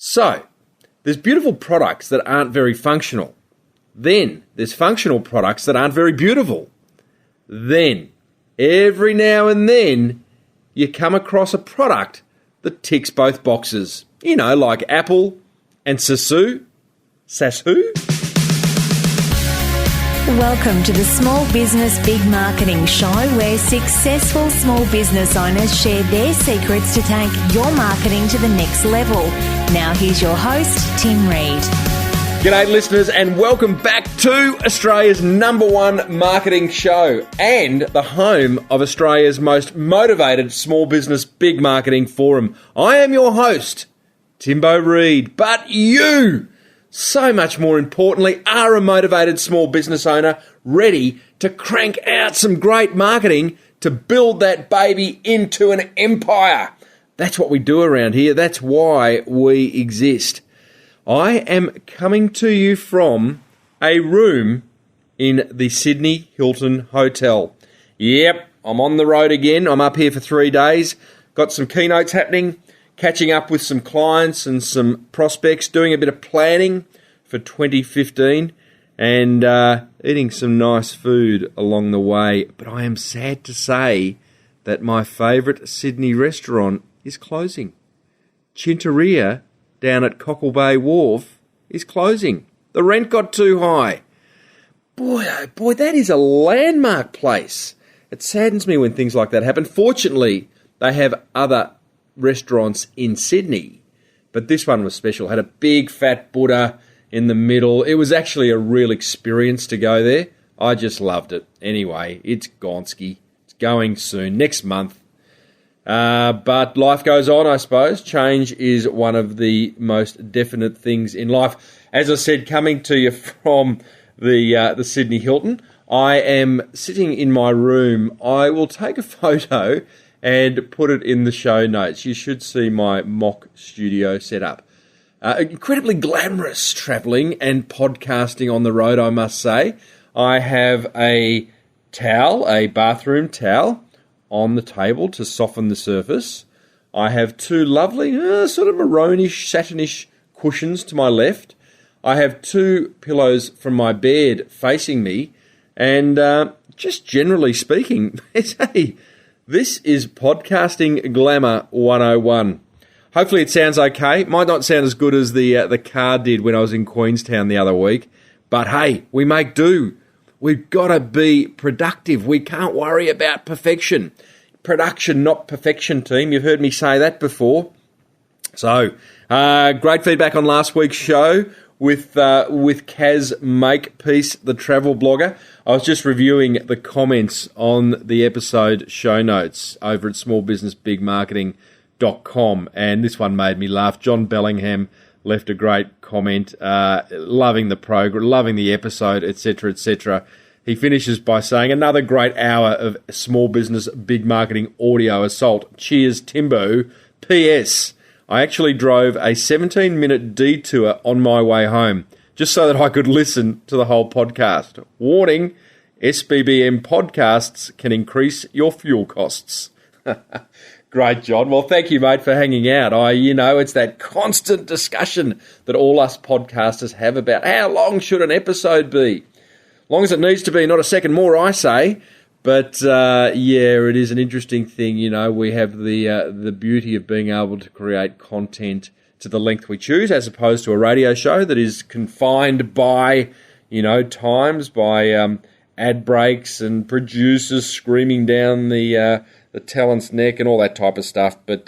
So, there's beautiful products that aren't very functional. Then, there's functional products that aren't very beautiful. Then, every now and then, you come across a product that ticks both boxes. You know, like Apple and Saasu. Welcome to the Small Business Big Marketing Show, where successful small business owners share their secrets to take your marketing to the next level. Now here's your host, Tim Reid. G'day listeners, and welcome back to Australia's #1 marketing show and the home of Australia's most motivated small business big marketing forum. I am your host, Timbo Reid, but you, so much more importantly, are a motivated small business owner ready to crank out some great marketing to build that baby into an empire. That's what we do around here. That's why we exist. I am coming to you from a room in the Sydney Hilton Hotel. Yep, I'm on the road again. I'm up here for 3 days. Got some keynotes happening, catching up with some clients and some prospects, doing a bit of planning for 2015 and eating some nice food along the way. But I am sad to say that my favourite Sydney restaurant is closing. Chinteria down at Cockle Bay Wharf is closing. The rent got too high. Boy, oh boy, that is a landmark place. It saddens me when things like that happen. Fortunately, they have other restaurants in Sydney, but this one was special. Had a big fat Buddha in the middle. It was actually a real experience to go there. I just loved it. Anyway, it's Gonski. It's going soon, next month. But life goes on, I suppose. Change is one of the most definite things in life. As I said, coming to you from the Sydney Hilton, I am sitting in my room. I will take a photo and put it in the show notes. You should see my mock studio setup. Incredibly glamorous travelling and podcasting on the road, I must say. I have a towel, a bathroom towel, on the table to soften the surface. I have two lovely, sort of maroonish, satinish cushions to my left. I have two pillows from my bed facing me. And just generally speaking, this is Podcasting Glamour 101. Hopefully it sounds okay. It might not sound as good as the car did when I was in Queenstown the other week. But hey, we make do. We've got to be productive. We can't worry about perfection. Production, not perfection, team. You've heard me say that before. So, great feedback on last week's show with Kaz Makepeace, the travel blogger. I was just reviewing the comments on the episode show notes over at smallbusinessbigmarketing.com, and this one made me laugh. John Bellingham left a great comment, loving the program, loving the episode, etc., etc. He finishes by saying, another great hour of small business big marketing audio assault. Cheers, Timbo. P.S. I actually drove a 17-minute detour on my way home just so that I could listen to the whole podcast. Warning, SBBM podcasts can increase your fuel costs. Great, John. Well, thank you, mate, for hanging out. It's that constant discussion that all us podcasters have about how long should an episode be. Long as it needs to be, not a second more, I say. But, it is an interesting thing. We have the beauty of being able to create content to the length we choose, as opposed to a radio show that is confined by, times, by ad breaks and producers screaming down the talent's neck and all that type of stuff. But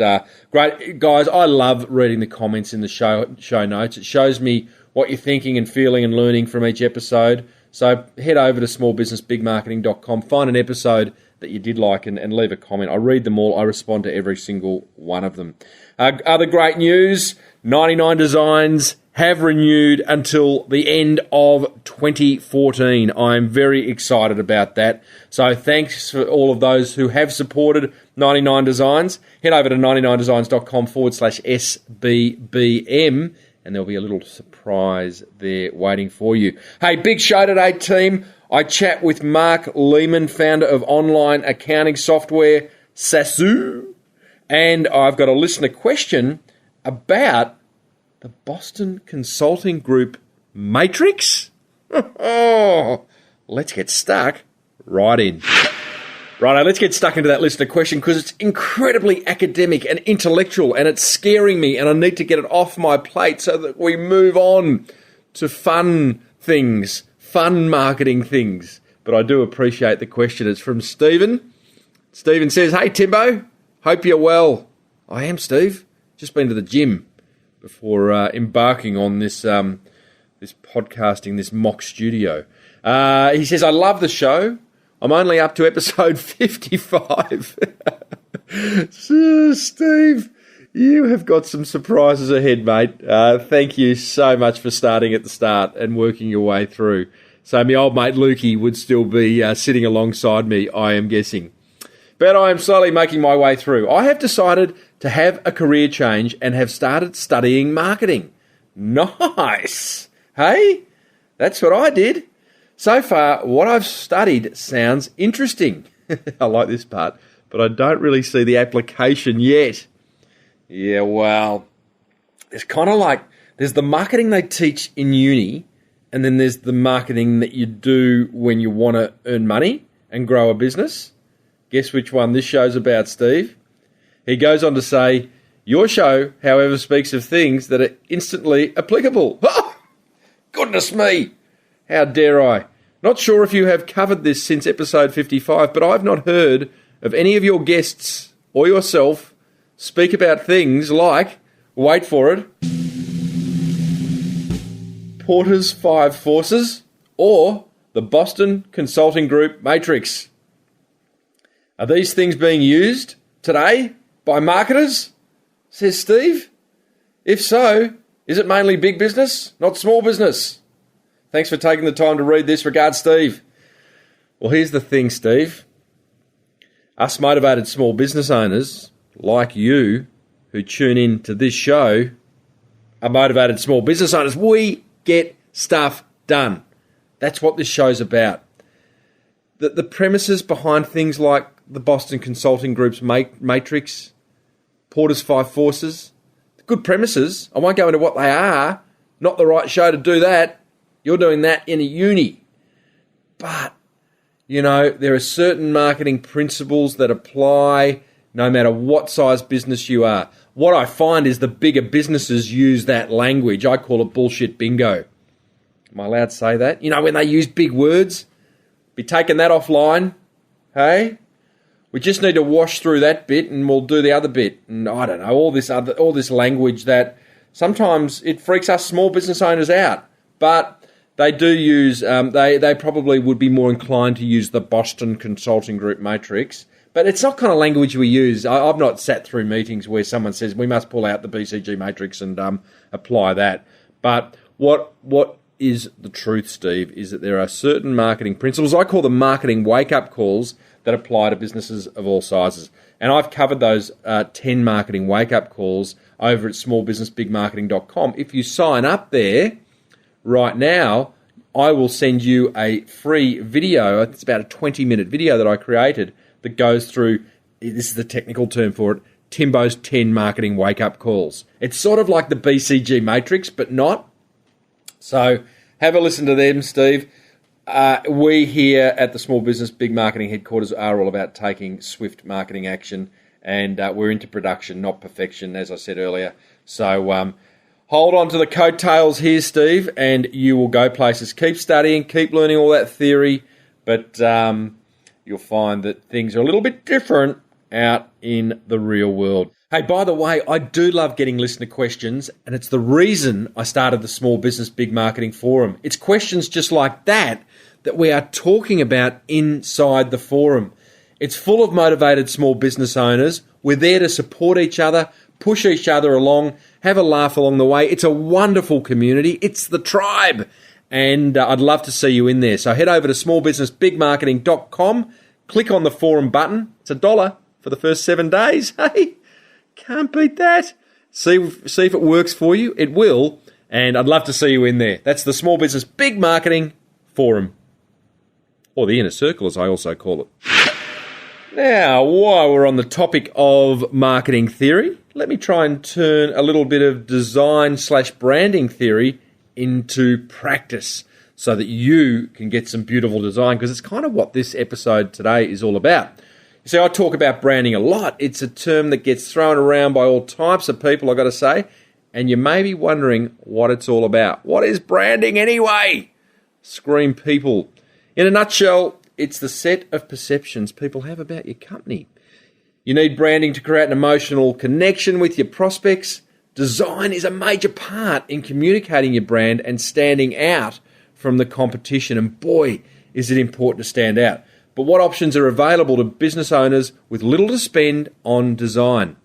great, guys, I love reading the comments in the show notes. It shows me what you're thinking and feeling and learning from each episode. So head over to smallbusinessbigmarketing.com, find an episode that you did like and leave a comment. I read them all. I respond to every single one of them. Other great news, 99 Designs have renewed until the end of 2014. I'm very excited about that. So thanks for all of those who have supported 99 Designs. Head over to 99designs.com/SBBM and there'll be a little surprise there waiting for you. Hey, big show today, team. I chat with Marc Lehmann, founder of online accounting software Saasu, and I've got a listener question about The Boston Consulting Group Matrix? Oh, let's get stuck right in. Righto, let's get stuck into that listener question because it's incredibly academic and intellectual and it's scaring me and I need to get it off my plate so that we move on to fun things, fun marketing things. But I do appreciate the question. It's from Stephen. Stephen says, "Hey Timbo, hope you're well." I am, Steve. Just been to the gym before embarking on this this podcasting, this mock studio. He says, "I love the show. I'm only up to episode 55. So, Steve, you have got some surprises ahead, mate. Thank you so much for starting at the start and working your way through. So my old mate Lukey would still be sitting alongside me, I am guessing. But I am slowly making my way through. I have decided to have a career change and have started studying marketing. Nice. Hey, that's what I did. So far, what I've studied sounds interesting. I like this part, but I don't really see the application yet. Yeah, well, it's kind of like there's the marketing they teach in uni, and then there's the marketing that you do when you want to earn money and grow a business. Guess which one this show's about, Steve? He goes on to say, "Your show, however, speaks of things that are instantly applicable." Oh, goodness me! How dare I? Not sure if you have covered this since episode 55, but I've not heard of any of your guests or yourself speak about things like, wait for it, Porter's 5 Forces or the Boston Consulting Group Matrix. Are these things being used today by marketers? Says Steve. If so, is it mainly big business, not small business? Thanks for taking the time to read this. Regards, Steve. Well, here's the thing, Steve. Us motivated small business owners, like you, who tune in to this show, are motivated small business owners. We get stuff done. That's what this show's about. The premises behind things like the Boston Consulting Group's Matrix, Porter's 5 Forces, good premises. I won't go into what they are. Not the right show to do that. You're doing that in a uni. But, you know, there are certain marketing principles that apply no matter what size business you are. What I find is the bigger businesses use that language. I call it bullshit bingo. Am I allowed to say that? You know, when they use big words, be taking that offline. Hey? We just need to wash through that bit and we'll do the other bit. And I don't know, all this language that sometimes it freaks us small business owners out. But they do use, they probably would be more inclined to use the Boston Consulting Group Matrix. But it's not kind of language we use. I've not sat through meetings where someone says we must pull out the BCG Matrix and apply that. But what is the truth, Steve, is that there are certain marketing principles, I call them marketing wake-up calls, that apply to businesses of all sizes. And I've covered those 10 marketing wake-up calls over at smallbusinessbigmarketing.com. If you sign up there right now, I will send you a free video. It's about a 20-minute video that I created that goes through, this is the technical term for it, Timbo's 10 marketing wake-up calls. It's sort of like the BCG Matrix, but not. So have a listen to them, Steve. We here at the Small Business Big Marketing headquarters are all about taking swift marketing action, and we're into production, not perfection, as I said earlier. So hold on to the coattails here, Steve, and you will go places. Keep studying, keep learning all that theory, but you'll find that things are a little bit different out in the real world. Hey, by the way, I do love getting listener questions, and it's the reason I started the Small Business Big Marketing Forum. It's questions just like that we are talking about inside the forum. It's full of motivated small business owners. We're there to support each other, push each other along, have a laugh along the way. It's a wonderful community. It's the tribe. And I'd love to see you in there. So head over to smallbusinessbigmarketing.com, click on the forum button. It's $1 for the first 7 days. Hey, can't beat that. See if it works for you. It will. And I'd love to see you in there. That's the Small Business Big Marketing Forum. Or the Inner Circle, as I also call it. Now, while we're on the topic of marketing theory, let me try and turn a little bit of design/branding theory into practice so that you can get some beautiful design, because it's kind of what this episode today is all about. You see, I talk about branding a lot. It's a term that gets thrown around by all types of people, I've got to say, and you may be wondering what it's all about. What is branding anyway? Scream people. In a nutshell, it's the set of perceptions people have about your company. You need branding to create an emotional connection with your prospects. Design is a major part in communicating your brand and standing out from the competition. And boy, is it important to stand out. But what options are available to business owners with little to spend on design?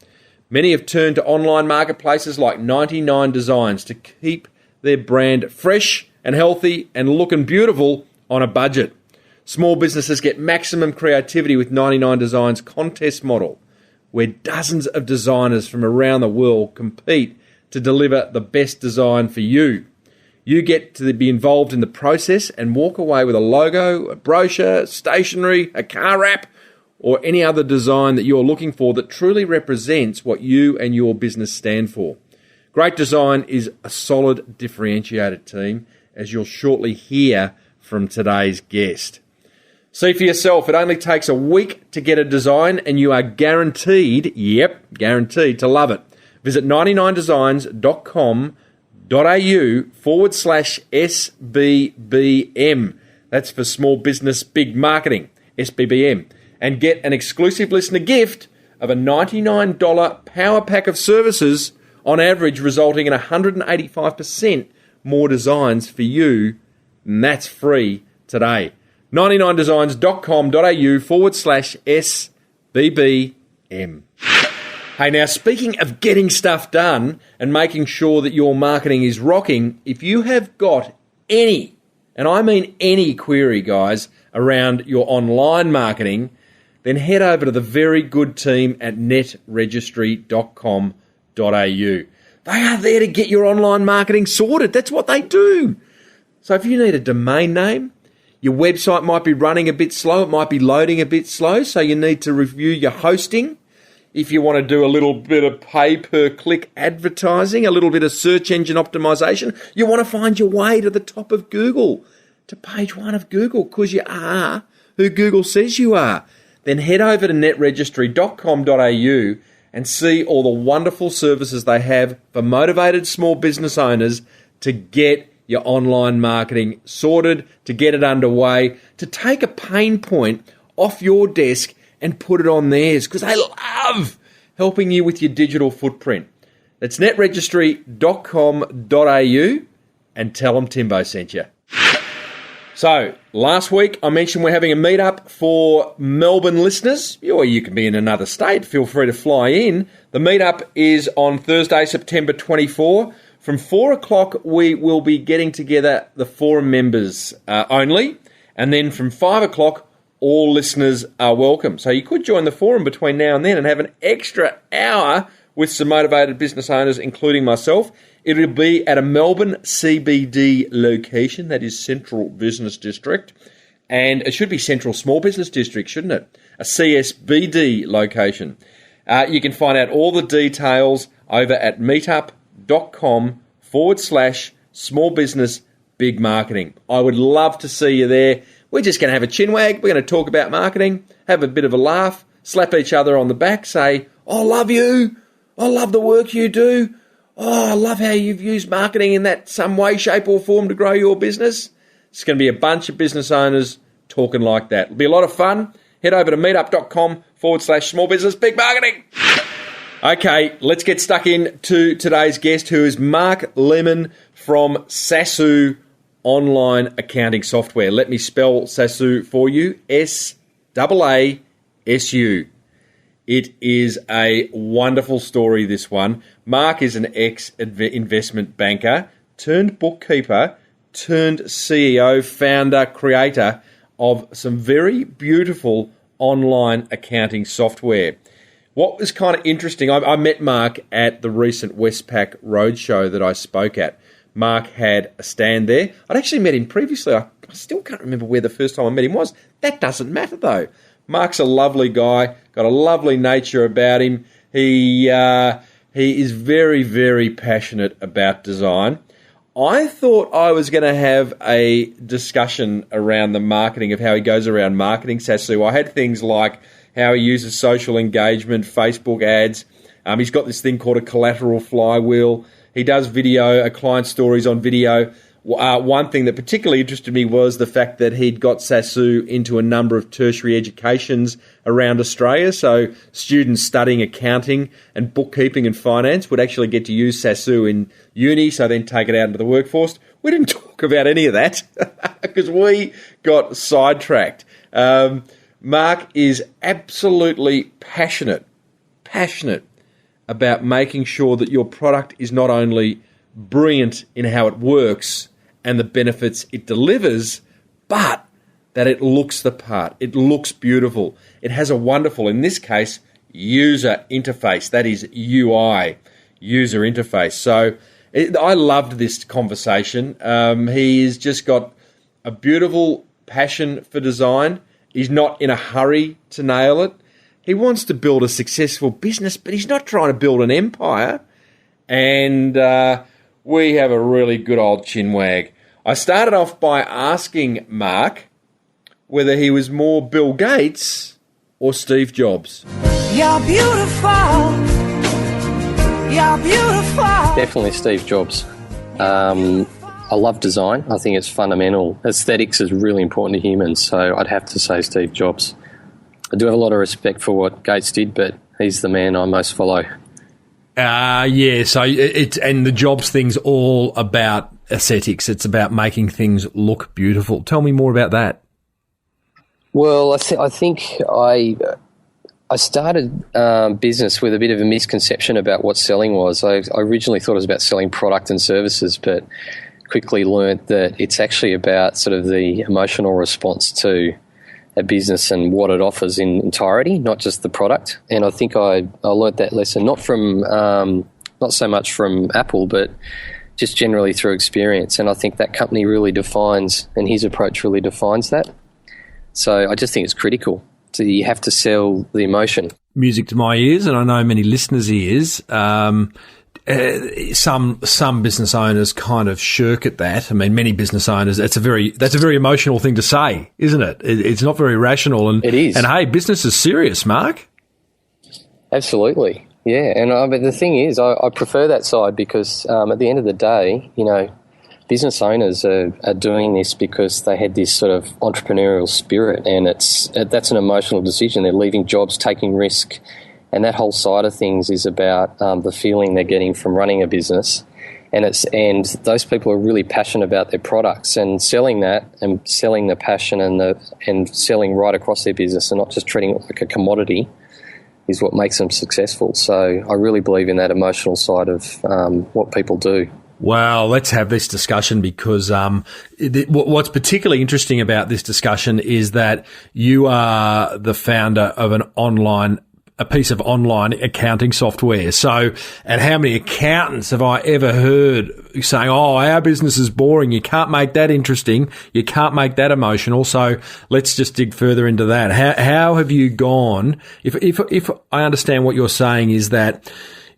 Many have turned to online marketplaces like 99 Designs to keep their brand fresh and healthy and looking beautiful on a budget. Small businesses get maximum creativity with 99 Designs contest model, where dozens of designers from around the world compete to deliver the best design for you. You get to be involved in the process and walk away with a logo, a brochure, stationery, a car wrap, or any other design that you're looking for that truly represents what you and your business stand for. Great design is a solid differentiated team, as you'll shortly hear from today's guest. See for yourself, it only takes a week to get a design and you are guaranteed to love it. Visit 99designs.com.au/SBBM. That's for Small Business Big Marketing, SBBM. And get an exclusive listener gift of a $99 power pack of services, on average resulting in 185% more designs for you. And that's free today. 99designs.com.au/SBBM. Hey, now speaking of getting stuff done and making sure that your marketing is rocking, if you have got any, and I mean any query, guys, around your online marketing, then head over to the very good team at netregistry.com.au. They are there to get your online marketing sorted. That's what they do. So if you need a domain name, your website might be running a bit slow, it might be loading a bit slow, so you need to review your hosting. If you want to do a little bit of pay-per-click advertising, a little bit of search engine optimization, you want to find your way to the top of Google, to page 1 of Google, because you are who Google says you are. Then head over to netregistry.com.au and see all the wonderful services they have for motivated small business owners to get your online marketing sorted, to get it underway, to take a pain point off your desk and put it on theirs, because they love helping you with your digital footprint. That's netregistry.com.au and tell them Timbo sent you. So, last week I mentioned we're having a meetup for Melbourne listeners, or you can be in another state, feel free to fly in. The meetup is on Thursday, September 24. From 4 o'clock, we will be getting together the forum members only, and then from 5 o'clock, all listeners are welcome. So you could join the forum between now and then and have an extra hour with some motivated business owners, including myself. It'll be at a Melbourne CBD location, that is Central Business District, and it should be Central Small Business District, shouldn't it? A CSBD location. You can find out all the details over at meetup.com/small business big marketing. I would love to see you there. We're just going to have a chinwag. We're going to talk about marketing, have a bit of a laugh, slap each other on the back, say, I love you. I love the work you do. Oh, I love how you've used marketing in that some way, shape or form to grow your business. It's going to be a bunch of business owners talking like that. It'll be a lot of fun. Head over to meetup.com/small business big marketing. Okay, let's get stuck into today's guest, who is Marc Lehmann from Saasu Online Accounting Software. Let me spell Saasu for you. SAASU. It is a wonderful story, this one. Marc is an ex-investment banker, turned bookkeeper, turned CEO, founder, creator of some very beautiful online accounting software. What was kind of interesting, I met Marc at the recent Westpac Roadshow that I spoke at. Marc had a stand there. I'd actually met him previously. I still can't remember where the first time I met him was. That doesn't matter, though. Marc's a lovely guy, got a lovely nature about him. He He is very, very passionate about design. I thought I was going to have a discussion around the marketing of how he goes around marketing Saasu. I had things like how he uses social engagement, Facebook ads. He's got this thing called a collateral flywheel. He does video, client stories on video. One thing that particularly interested me was the fact that he'd got Saasu into a number of tertiary educations around Australia. So students studying accounting and bookkeeping and finance would actually get to use Saasu in uni, so then take it out into the workforce. We didn't talk about any of that because we got sidetracked. Marc is absolutely passionate about making sure that your product is not only brilliant in how it works and the benefits it delivers, but that it looks the part. It looks beautiful. It has a wonderful, in this case, user interface. That is UI, user interface. So I loved this conversation. He's just got a beautiful passion for design. He's not in a hurry to nail it. He wants to build a successful business, but he's not trying to build an empire. And we have a really good old chinwag. I started off by asking Marc whether he was more Bill Gates or Steve Jobs. You're beautiful. You're beautiful. Definitely Steve Jobs. I love design. I think it's fundamental. Aesthetics is really important to humans, so I'd have to say Steve Jobs. I do have a lot of respect for what Gates did, but he's the man I most follow. Yeah, so and the Jobs thing's all about aesthetics. It's about making things look beautiful. Tell me more about that. Well, I think I started business with a bit of a misconception about what selling was. I originally thought it was about selling product and services, but quickly learnt that it's actually about sort of the emotional response to a business and what it offers in entirety, not just the product. And I think I learnt that lesson not so much from Apple, but just generally through experience. And I think that company really defines, and his approach really defines that. So I just think it's critical. So you have to sell the emotion. Music to my ears, and I know many listeners' ears. Some business owners kind of shirk at that. I mean, many business owners, that's a very emotional thing to say, isn't it? It's not very rational. And it is. And hey, business is serious, Marc. Absolutely, yeah. And but the thing is, I prefer that side because at the end of the day, you know, business owners are doing this because they had this sort of entrepreneurial spirit, and that's an emotional decision. They're leaving jobs, taking risk. And that whole side of things is about the feeling they're getting from running a business, and those people are really passionate about their products, and selling that and selling the passion and selling right across their business and not just treating it like a commodity is what makes them successful. So I really believe in that emotional side of what people do. Well, let's have this discussion because what's particularly interesting about this discussion is that you are the founder of a piece of online accounting software. So, and how many accountants have I ever heard saying, oh, our business is boring. You can't make that interesting. You can't make that emotional. So let's just dig further into that. How have you gone? If I understand what you're saying is that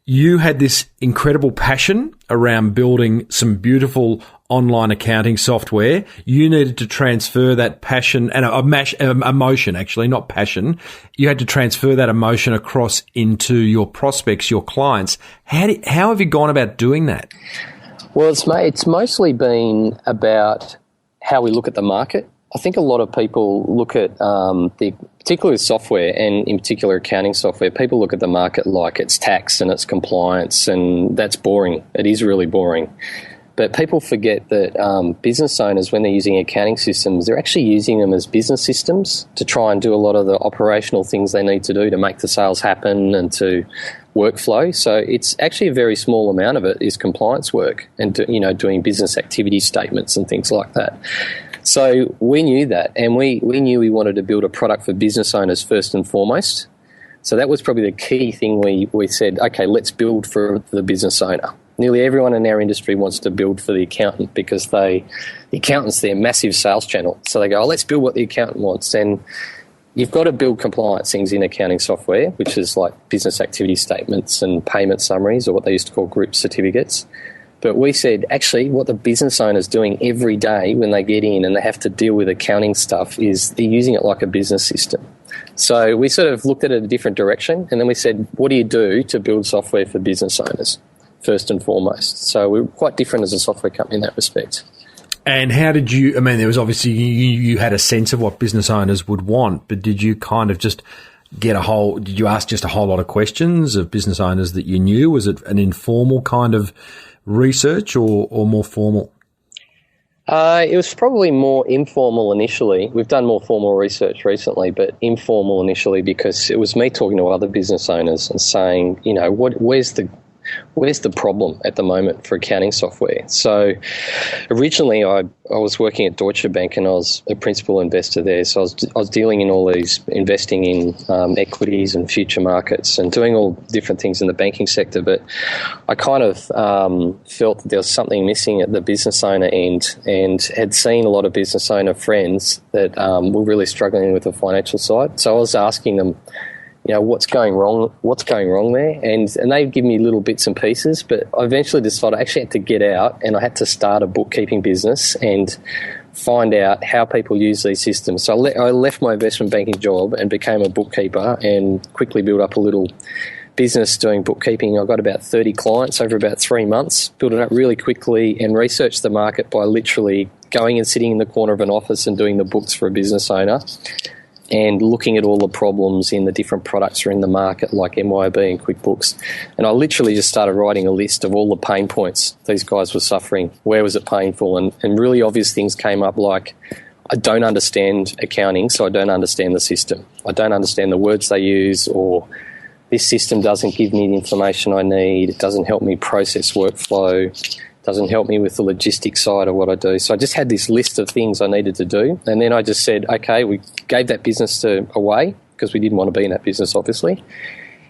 you had this incredible passion around building some beautiful online accounting software. You needed to transfer that passion and emotion, actually, not passion. You had to transfer that emotion across into your prospects, your clients. How have you gone about doing that? Well, it's mostly been about how we look at the market. I think a lot of people look at particularly software, and in particular accounting software, people look at the market like it's tax and it's compliance, and that's boring. It is really boring. But people forget that business owners, when they're using accounting systems, they're actually using them as business systems to try and do a lot of the operational things they need to do to make the sales happen and to workflow. So it's actually a very small amount of it is compliance work and doing business activity statements and things like that. So we knew that, and we knew we wanted to build a product for business owners first and foremost. So that was probably the key thing we said, okay, let's build for the business owner. Nearly everyone in our industry wants to build for the accountant because the accountant's their massive sales channel. So they go, let's build what the accountant wants. And, you've got to build compliance things in accounting software, which is like business activity statements and payment summaries, or what they used to call group certificates. But we said, actually, what the business owner's doing every day when they get in and they have to deal with accounting stuff is they're using it like a business system. So we sort of looked at it a different direction, and then we said, what do you do to build software for business owners, first and foremost? So we're quite different as a software company in that respect. And how did you, I mean, there was obviously, you had a sense of what business owners would want, but did you kind of just did you ask just a whole lot of questions of business owners that you knew? Was it an informal kind of research or more formal? It was probably more informal initially. We've done more formal research recently, but informal initially because it was me talking to other business owners and saying, you know, where's the problem at the moment for accounting software? So originally I was working at Deutsche Bank and I was a principal investor there. So I was dealing in all these, investing in equities and future markets and doing all different things in the banking sector. But I kind of felt that there was something missing at the business owner end and had seen a lot of business owner friends that were really struggling with the financial side. So I was asking them, you know, what's going wrong there? And they'd give me little bits and pieces, but I eventually decided I actually had to get out and I had to start a bookkeeping business and find out how people use these systems. So I left my investment banking job and became a bookkeeper and quickly built up a little business doing bookkeeping. I got about 30 clients over about 3 months, built it up really quickly and researched the market by literally going and sitting in the corner of an office and doing the books for a business owner, and looking at all the problems in the different products that are in the market like MYOB and QuickBooks. And I literally just started writing a list of all the pain points these guys were suffering. Where was it painful? And really obvious things came up like, I don't understand accounting, so I don't understand the system. I don't understand the words they use, or this system doesn't give me the information I need. It doesn't help me process workflow. Doesn't help me with the logistics side of what I do. So I just had this list of things I needed to do. And then I just said, okay, we gave that business away because we didn't want to be in that business, obviously.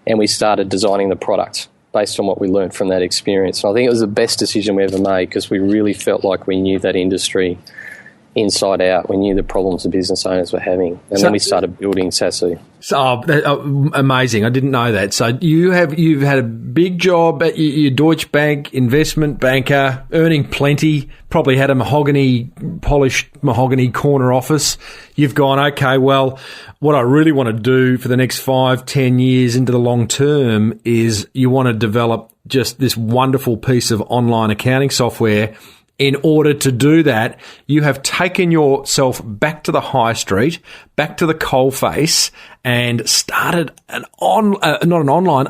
And we started designing the product based on what we learned from that experience. And I think it was the best decision we ever made because we really felt like we knew that industry inside out. We knew the problems the business owners were having. And then we started building Saasu. Amazing. I didn't know that. So you've had a big job at your Deutsche Bank, investment banker, earning plenty, probably had a polished mahogany corner office. You've gone, okay, well, what I really want to do for the next 5-10 years into the long term is you want to develop just this wonderful piece of online accounting software. In order to do that, you have taken yourself back to the high street, back to the coalface, and started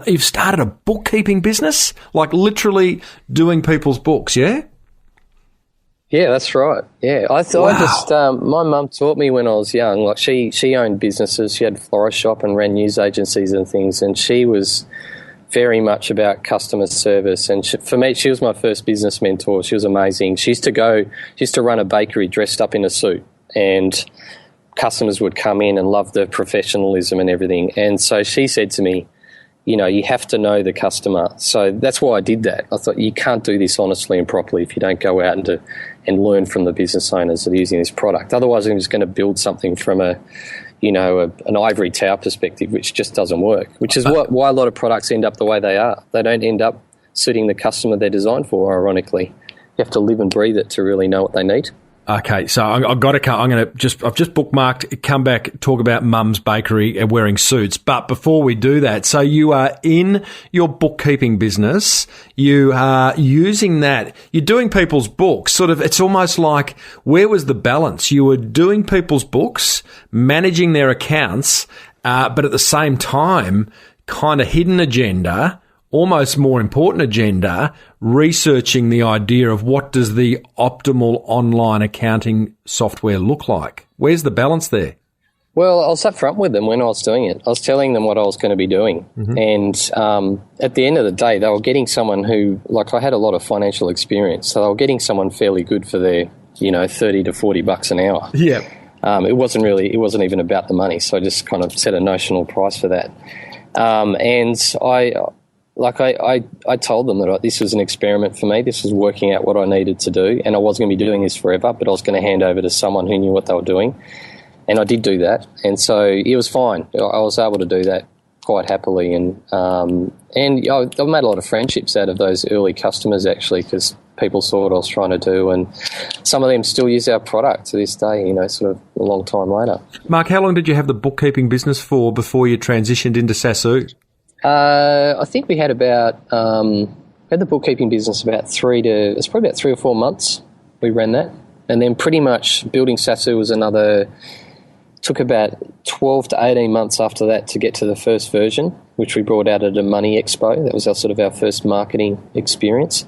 you've started a bookkeeping business, like literally doing people's books, yeah? Yeah, that's right. Yeah, my mum taught me when I was young, like she owned businesses. She had a florist shop and ran news agencies and things, and she was very much about customer service. And for me, she was my first business mentor. She was amazing. She used to run a bakery dressed up in a suit, and customers would come in and love the professionalism and everything. And so she said to me, you know, you have to know the customer. So that's why I did that. I thought you can't do this honestly and properly if you don't go out and learn from the business owners that are using this product. Otherwise, I'm just going to build something from an ivory tower perspective, which just doesn't work, which is why a lot of products end up the way they are. They don't end up suiting the customer they're designed for, ironically. You have to live and breathe it to really know what they need. Okay, so I've just bookmarked, come back, talk about Mum's Bakery and wearing suits. But before we do that, so you are in your bookkeeping business, you are using that, you're doing people's books, sort of, it's almost like, where was the balance? You were doing people's books, managing their accounts, but at the same time, kind of hidden agenda, almost more important agenda, researching the idea of what does the optimal online accounting software look like. Where's the balance there? Well, I was upfront with them when I was doing it. I was telling them what I was going to be doing. Mm-hmm. And at the end of the day, they were getting someone who, like, I had a lot of financial experience, so they were getting someone fairly good for their, $30 to $40 an hour. Yeah. It wasn't even about the money, so I just kind of set a notional price for that. I told them that this was an experiment for me. This was working out what I needed to do, and I wasn't going to be doing this forever, but I was going to hand over to someone who knew what they were doing. And I did do that, and so it was fine. I was able to do that quite happily, and I've made a lot of friendships out of those early customers, actually, because people saw what I was trying to do, and some of them still use our product to this day, sort of a long time later. Mark, how long did you have the bookkeeping business for before you transitioned into Saasu? I think we had had the bookkeeping business about 3 or 4 months. We ran that, and then pretty much building Saasu was took about 12 to 18 months after that to get to the first version, which we brought out at a Money Expo. That was our first marketing experience.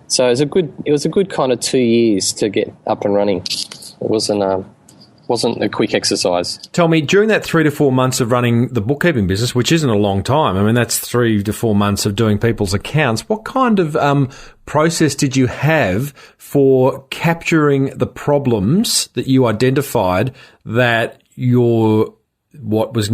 So it was a good kind of 2 years to get up and running. It wasn't a quick exercise. Tell me, during that 3 to 4 months of running the bookkeeping business, which isn't a long time, I mean, that's 3 to 4 months of doing people's accounts, what kind of process did you have for capturing the problems that you identified that what is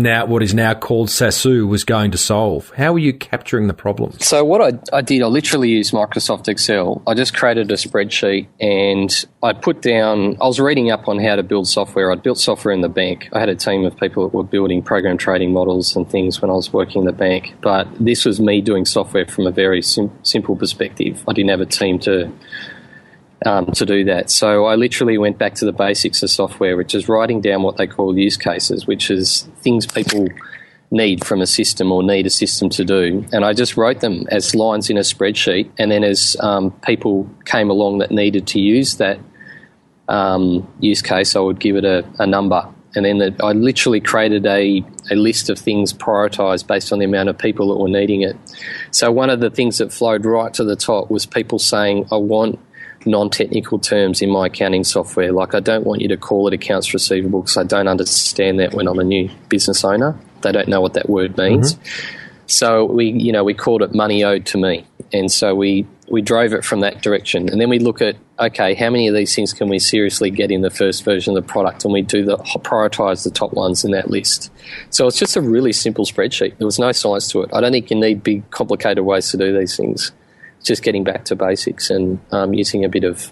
now called Saasu was going to solve? How were you capturing the problems? So what I did, I literally used Microsoft Excel. I just created a spreadsheet, and I was reading up on how to build software. I'd built software in the bank. I had a team of people that were building program trading models and things when I was working in the bank. But this was me doing software from a very simple perspective. I didn't have a team to do that. So I literally went back to the basics of software, which is writing down what they call use cases, which is things people need from a system or need a system to do. And I just wrote them as lines in a spreadsheet. And then as people came along that needed to use that use case, I would give it a number. And then I literally created a list of things prioritised based on the amount of people that were needing it. So one of the things that flowed right to the top was people saying, I want non-technical terms in my accounting software. Like, I don't want you to call it accounts receivable because I don't understand that when I'm a new business owner. They don't know what that word means. Mm-hmm. So we called it money owed to me. And so we drove it from that direction. And then we look at, okay, how many of these things can we seriously get in the first version of the product? And we prioritise the top ones in that list. So it's just a really simple spreadsheet. There was no science to it. I don't think you need big, complicated ways to do these things. Just getting back to basics and using a bit of,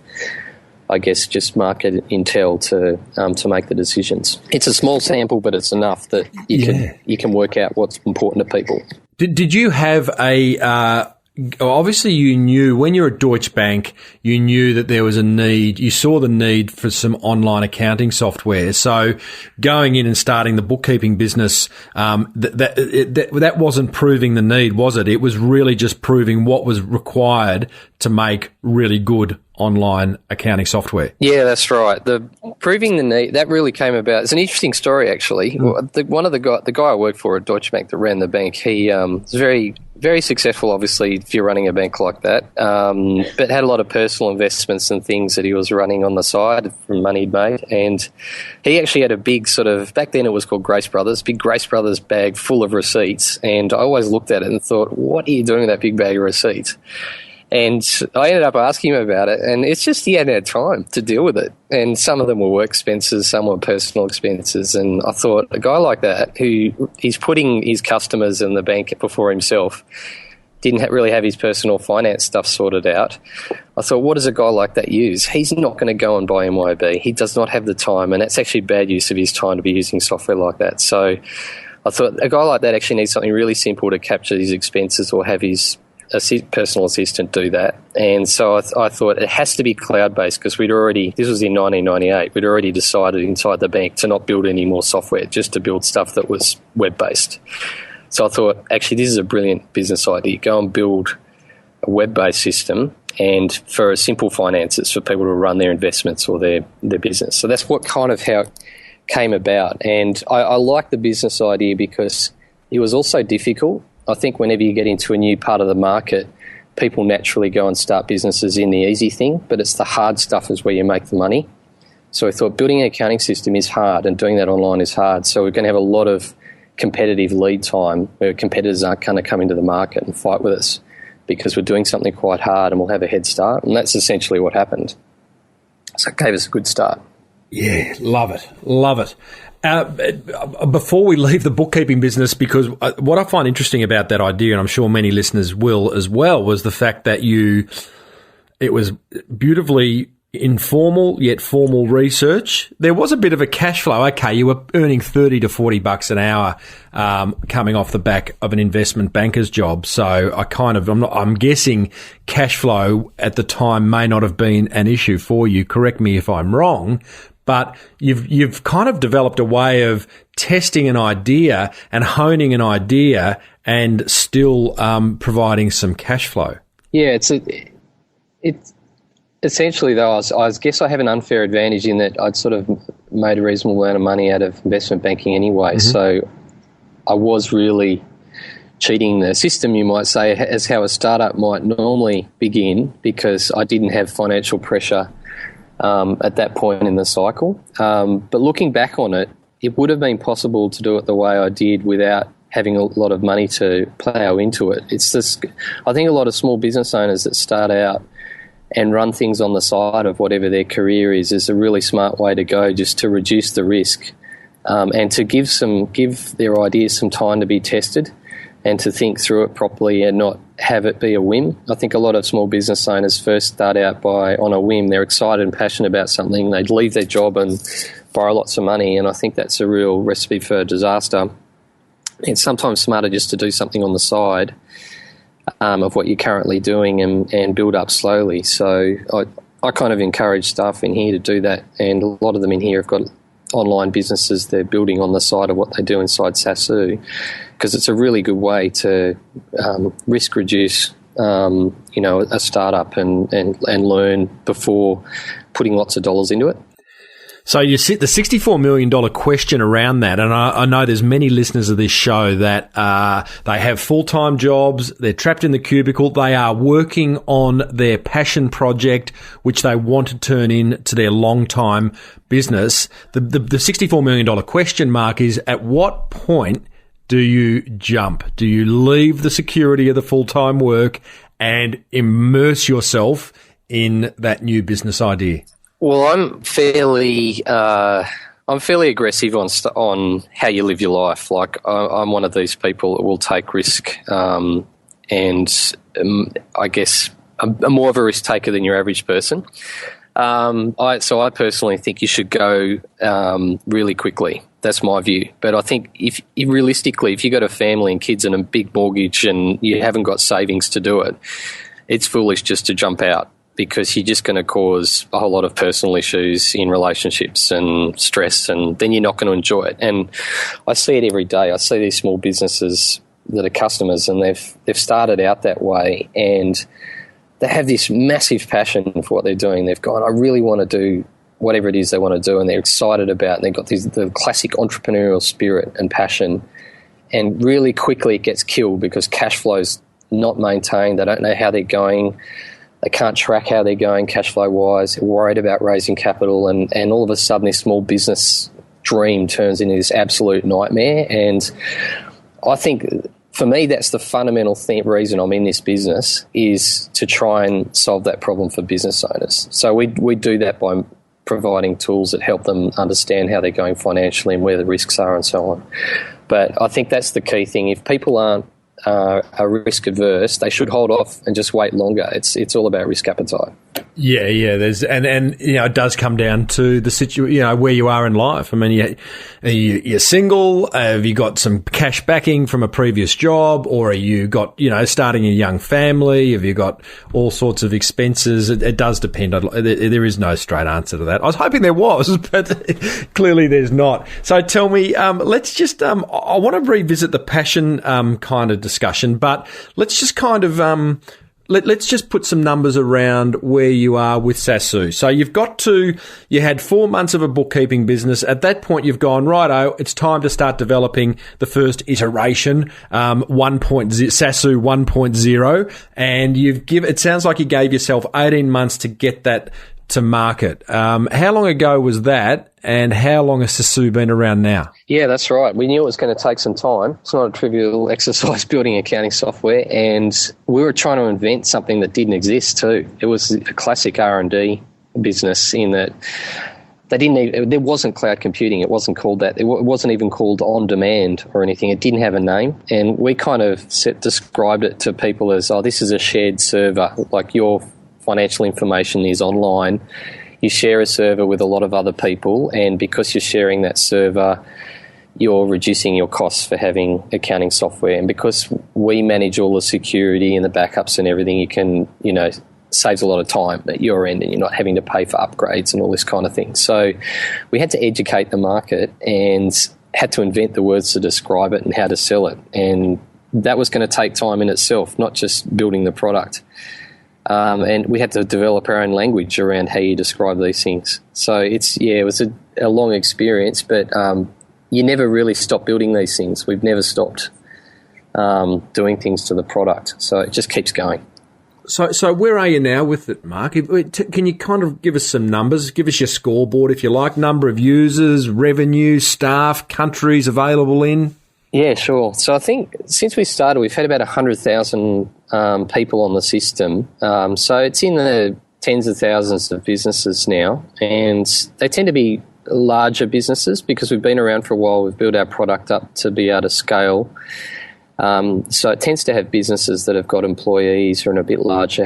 I guess, just market intel to make the decisions. It's a small sample, but it's enough that you can work out what's important to people. Did you have obviously you knew when you're at Deutsche Bank, you knew that there was a need, you saw the need for some online accounting software. So going in and starting the bookkeeping business, that wasn't proving the need, was it? It was really just proving what was required to make really good online accounting software. Yeah, that's right. The proving the need, that really came about. It's an interesting story, actually. The guy I worked for at Deutsche Bank that ran the bank, he was very, very successful, obviously, if you're running a bank like that, but had a lot of personal investments and things that he was running on the side from money he'd made. And he actually had a big sort of, back then it was called Grace Brothers, big Grace Brothers bag full of receipts. And I always looked at it and thought, what are you doing with that big bag of receipts? And I ended up asking him about it, and it's just he hadn't had time to deal with it. And some of them were work expenses, some were personal expenses. And I thought, a guy like that, who he's putting his customers and the bank before himself, didn't really have his personal finance stuff sorted out. I thought, what does a guy like that use? He's not going to go and buy MYB. He does not have the time, and that's actually bad use of his time to be using software like that. So I thought a guy like that actually needs something really simple to capture his expenses or have his personal assistant do that. And so I thought it has to be cloud-based because this was in 1998, we'd already decided inside the bank to not build any more software, just to build stuff that was web-based. So I thought, actually, this is a brilliant business idea. Go and build a web-based system and for simple finances for people to run their investments or their business. So that's what kind of how it came about. And I like the business idea because it was also difficult. I think whenever you get into a new part of the market, people naturally go and start businesses in the easy thing, but it's the hard stuff is where you make the money. So I thought building an accounting system is hard and doing that online is hard. So we're going to have a lot of competitive lead time where competitors aren't going to come into the market and fight with us because we're doing something quite hard and we'll have a head start. And that's essentially what happened. So it gave us a good start. Yeah, love it. Love it. Before we leave the bookkeeping business, because what I find interesting about that idea, and I'm sure many listeners will as well, was the fact that it was beautifully informal yet formal research, there was a bit of a cash flow. Okay, you were earning $30 to $40 an hour coming off the back of an investment banker's job. So I'm guessing cash flow at the time may not have been an issue for you. Correct me if I'm wrong. But you've kind of developed a way of testing an idea and honing an idea and still providing some cash flow. Yeah, it's essentially though. I guess I have an unfair advantage in that I'd sort of made a reasonable amount of money out of investment banking anyway. Mm-hmm. So I was really cheating the system, you might say, as how a startup might normally begin, because I didn't have financial pressure at that point in the cycle. But looking back on it, it would have been possible to do it the way I did without having a lot of money to plough into it. It's just, I think a lot of small business owners that start out and run things on the side of whatever their career is a really smart way to go, just to reduce the risk and to give their ideas some time to be tested and to think through it properly and not have it be a whim. I think a lot of small business owners first start out on a whim. They're excited and passionate about something. They'd leave their job and borrow lots of money, and I think that's a real recipe for disaster. It's sometimes smarter just to do something on the side of what you're currently doing and build up slowly. So I kind of encourage staff in here to do that, and a lot of them in here have got online businesses they're building on the side of what they do inside Saasu, because it's a really good way to risk reduce a startup and learn before putting lots of dollars into it. So you sit the $64 million question around that, and I know there's many listeners of this show that they have full-time jobs, they're trapped in the cubicle, they are working on their passion project, which they want to turn into their long-time business. The $64 million question mark is, at what point do you jump? Do you leave the security of the full-time work and immerse yourself in that new business idea? Well, I'm fairly aggressive on how you live your life. Like I'm one of these people that will take risk, and I guess I'm more of a risk taker than your average person. So I personally think you should go really quickly. That's my view. But I think if you've got a family and kids and a big mortgage and you haven't got savings to do it, it's foolish just to jump out, because you're just going to cause a whole lot of personal issues in relationships and stress, and then you're not going to enjoy it. And I see it every day. I see these small businesses that are customers, and they've started out that way, and they have this massive passion for what they're doing. They've gone, I really want to do whatever it is they want to do, and they're excited about it. And they've got the classic entrepreneurial spirit and passion, and really quickly it gets killed because cash flow's not maintained. They don't know how they're going. They can't track how they're going cash flow wise. They're worried about raising capital, and all of a sudden this small business dream turns into this absolute nightmare. And I think for me that's the fundamental reason I'm in this business, is to try and solve that problem for business owners. So we do that by providing tools that help them understand how they're going financially and where the risks are and so on. But I think that's the key thing. If people are risk averse, they should hold off and just wait longer. It's all about risk appetite. Yeah. There's and it does come down to the situation, where you are in life. I mean, you're single. Have you got some cash backing from a previous job, or are you got starting a young family? Have you got all sorts of expenses? It does depend. There is no straight answer to that. I was hoping there was, but clearly there's not. So tell me, let's just. I want to revisit the passion kind of discussion, but let's just kind of let's just put some numbers around where you are with Saasu. So you had 4 months of a bookkeeping business. At that point, you've gone, righto, it's time to start developing the first iteration, Saasu 1.0, and it sounds like you gave yourself 18 months to get that to market. How long ago was that, and how long has Saasu been around now? Yeah, that's right. We knew it was going to take some time. It's not a trivial exercise building accounting software, and we were trying to invent something that didn't exist too. It was a classic R&D business in that there wasn't cloud computing. It wasn't called that. It wasn't even called on demand or anything. It didn't have a name, and we kind of described it to people as, this is a shared server, like your financial information is online you share a server with a lot of other people, and because you're sharing that server, you're reducing your costs for having accounting software. And because we manage all the security and the backups and everything, you can, saves a lot of time at your end, and you're not having to pay for upgrades and all this kind of thing. So we had to educate the market and had to invent the words to describe it and how to sell it. And that was going to take time in itself, not just building the product. And we had to develop our own language around how you describe these things. So it was a long experience, but you never really stop building these things. We've never stopped doing things to the product. So it just keeps going. So where are you now with it, Mark? Can you kind of give us some numbers? Give us your scoreboard, if you like, number of users, revenue, staff, countries available in? Yeah, sure. So I think since we started, we've had about 100,000 people on the system. So it's in the tens of thousands of businesses now, and they tend to be larger businesses because we've been around for a while. We've built our product up to be able to scale. So it tends to have businesses that have got employees or are a bit larger,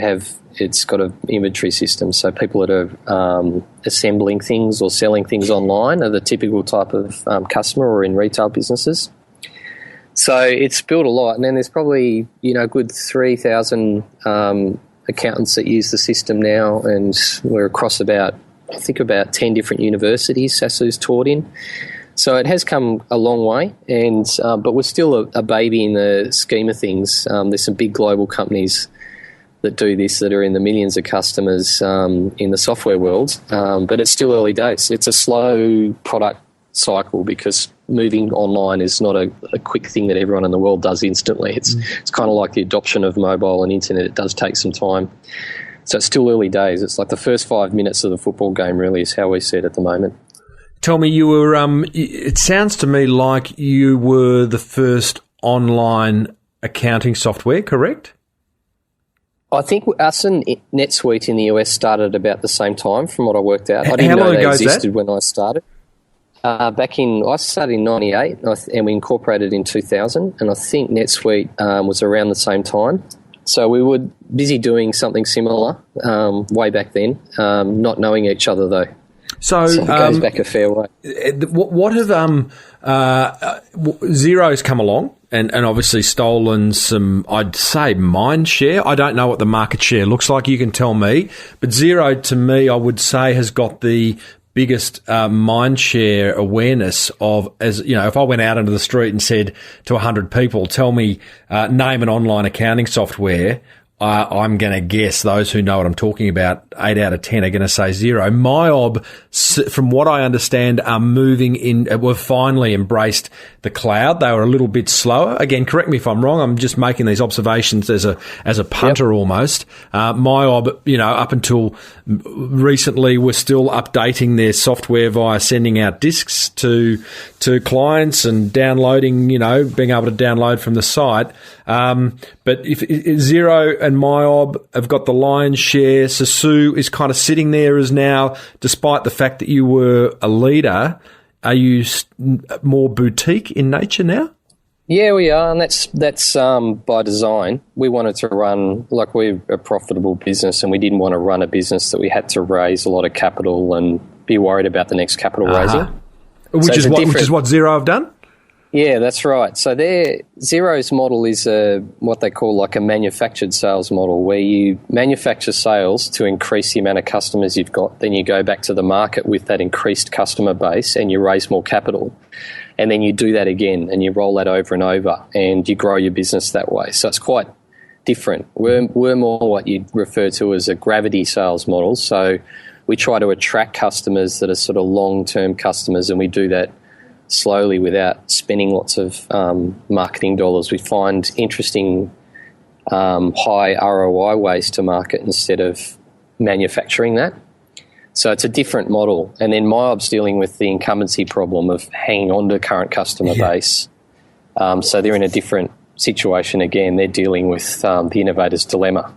it's got an inventory system. So people that are assembling things or selling things online are the typical type of customer, or in retail businesses. So it's built a lot. And then there's probably, a good 3,000 accountants that use the system now, and we're across about 10 different universities Saasu's taught in. So it has come a long way, but we're still a baby in the scheme of things. There's some big global companies that do this that are in the millions of customers in the software world, but it's still early days. It's a slow product cycle because moving online is not a quick thing that everyone in the world does instantly. It's kind of like the adoption of mobile and internet. It does take some time. So it's still early days. It's like the first 5 minutes of the football game really is how we see it at the moment. Tell me, you were. It sounds to me like you were the first online accounting software, correct? I think us and NetSuite in the US started about the same time, from what I worked out. I didn't How long know ago they existed that? When I started. I started in 98, and we incorporated in 2000, and I think NetSuite was around the same time. So we were busy doing something similar way back then, not knowing each other though. So it goes back a fair way. What have Xero's come along and obviously stolen some, I'd say, mind share. I don't know what the market share looks like. You can tell me. But Xero, to me, I would say, has got the biggest mind share awareness of, as you know, if I went out into the street and said to 100 people, tell me, name an online accounting software, I'm going to guess those who know what I'm talking about, 8 out of 10 are going to say Xero. MYOB, from what I understand, are moving in, we've finally embraced the cloud. They were a little bit slower. Again, correct me if I'm wrong. I'm just making these observations as a punter almost. MYOB, up until recently, were still updating their software via sending out disks to clients and downloading, being able to download from the site. But if Xero and MYOB have got the lion's share, Saasu is kind of sitting there as now, despite the fact that you were a leader, are you more boutique in nature now? Yeah, we are, and that's by design. We wanted to run, like, we're a profitable business, and we didn't want to run a business that we had to raise a lot of capital and be worried about the next capital raising. Which is what Xero have done? Yeah, that's right. So Xero's model is what they call like a manufactured sales model, where you manufacture sales to increase the amount of customers you've got. Then you go back to the market with that increased customer base and you raise more capital. And then you do that again and you roll that over and over and you grow your business that way. So it's quite different. We're more what you'd refer to as a gravity sales model. So we try to attract customers that are sort of long-term customers, and we do that slowly without spending lots of marketing dollars. We find interesting high ROI ways to market instead of manufacturing that. So it's a different model. And then MYOB's dealing with the incumbency problem of hanging on to current customer base. So they're in a different situation again. They're dealing with the innovator's dilemma.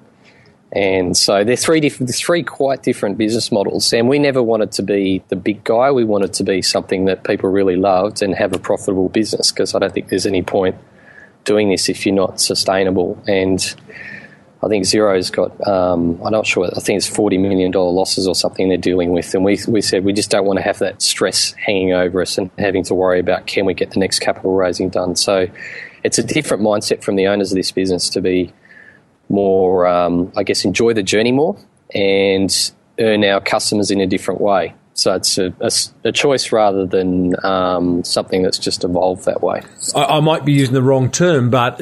And so there's three quite different business models. And we never wanted to be the big guy. We wanted to be something that people really loved and have a profitable business, because I don't think there's any point doing this if you're not sustainable. And I think Xero's got, I'm not sure, I think it's $40 million losses or something they're dealing with. And we said we just don't want to have that stress hanging over us and having to worry about can we get the next capital raising done. So it's a different mindset from the owners of this business to be more, I guess, enjoy the journey more and earn our customers in a different way. So it's a choice rather than something that's just evolved that way. I might be using the wrong term, but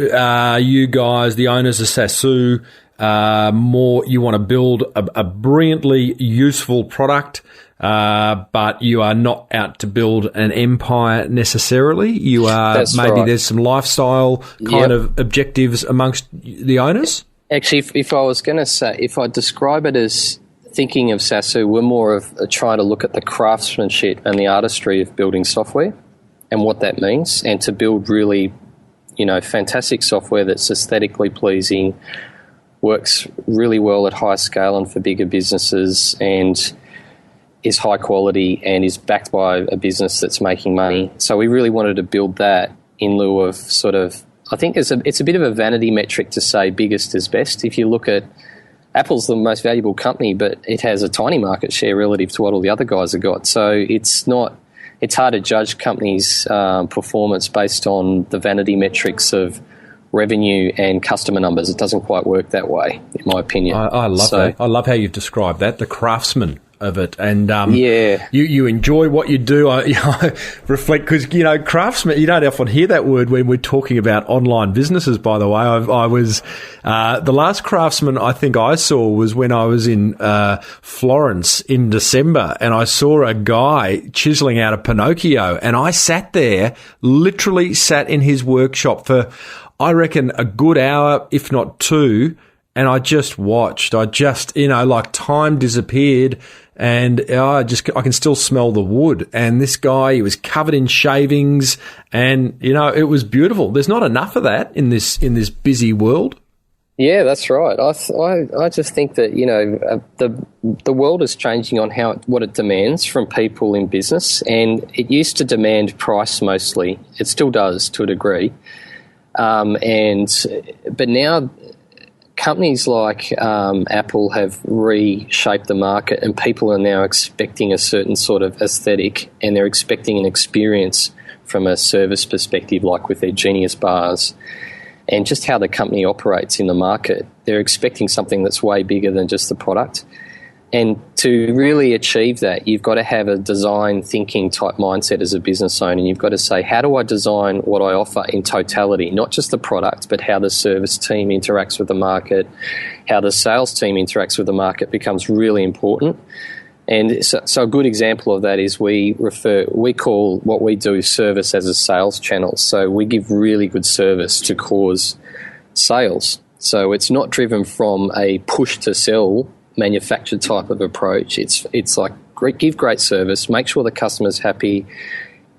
you guys, the owners of Saasu, you want to build a brilliantly useful product, but you are not out to build an empire necessarily. You are There's some lifestyle kind of objectives amongst the owners. Actually, if I was going to say, if I describe it as thinking of Saasu, we're more of trying to look at the craftsmanship and the artistry of building software and what that means, and to build really, fantastic software that's aesthetically pleasing, works really well at high scale and for bigger businesses, and is high quality and is backed by a business that's making money. So we really wanted to build that in lieu of sort of, I think it's a bit of a vanity metric to say biggest is best. If you look at Apple's the most valuable company, but it has a tiny market share relative to what all the other guys have got. So it's hard to judge companies' performance based on the vanity metrics of revenue and customer numbers. It doesn't quite work that way, in my opinion. I love that. I love how you've described that, the craftsman of it. And you enjoy what you do. I reflect because, craftsman, you don't often hear that word when we're talking about online businesses, by the way. I was the last craftsman I think I saw was when I was in Florence in December, and I saw a guy chiseling out a Pinocchio, and I literally sat in his workshop for, I reckon, a good hour, if not two, and I just watched. Like time disappeared, and I can still smell the wood. And this guy, he was covered in shavings, and it was beautiful. There's not enough of that in this busy world. Yeah, that's right. I just think that the world is changing on what it demands from people in business, and it used to demand price mostly. It still does to a degree, but now companies like Apple have reshaped the market, and people are now expecting a certain sort of aesthetic, and they're expecting an experience from a service perspective, like with their Genius bars, and just how the company operates in the market. They're expecting something that's way bigger than just the product. And to really achieve that, you've got to have a design thinking type mindset as a business owner. And you've got to say, how do I design what I offer in totality? Not just the product, but how the service team interacts with the market, how the sales team interacts with the market becomes really important. And so a good example of that is we call what we do service as a sales channel. So we give really good service to cause sales. So it's not driven from a push to sell manufactured type of approach. It's like give great service, make sure the customer's happy,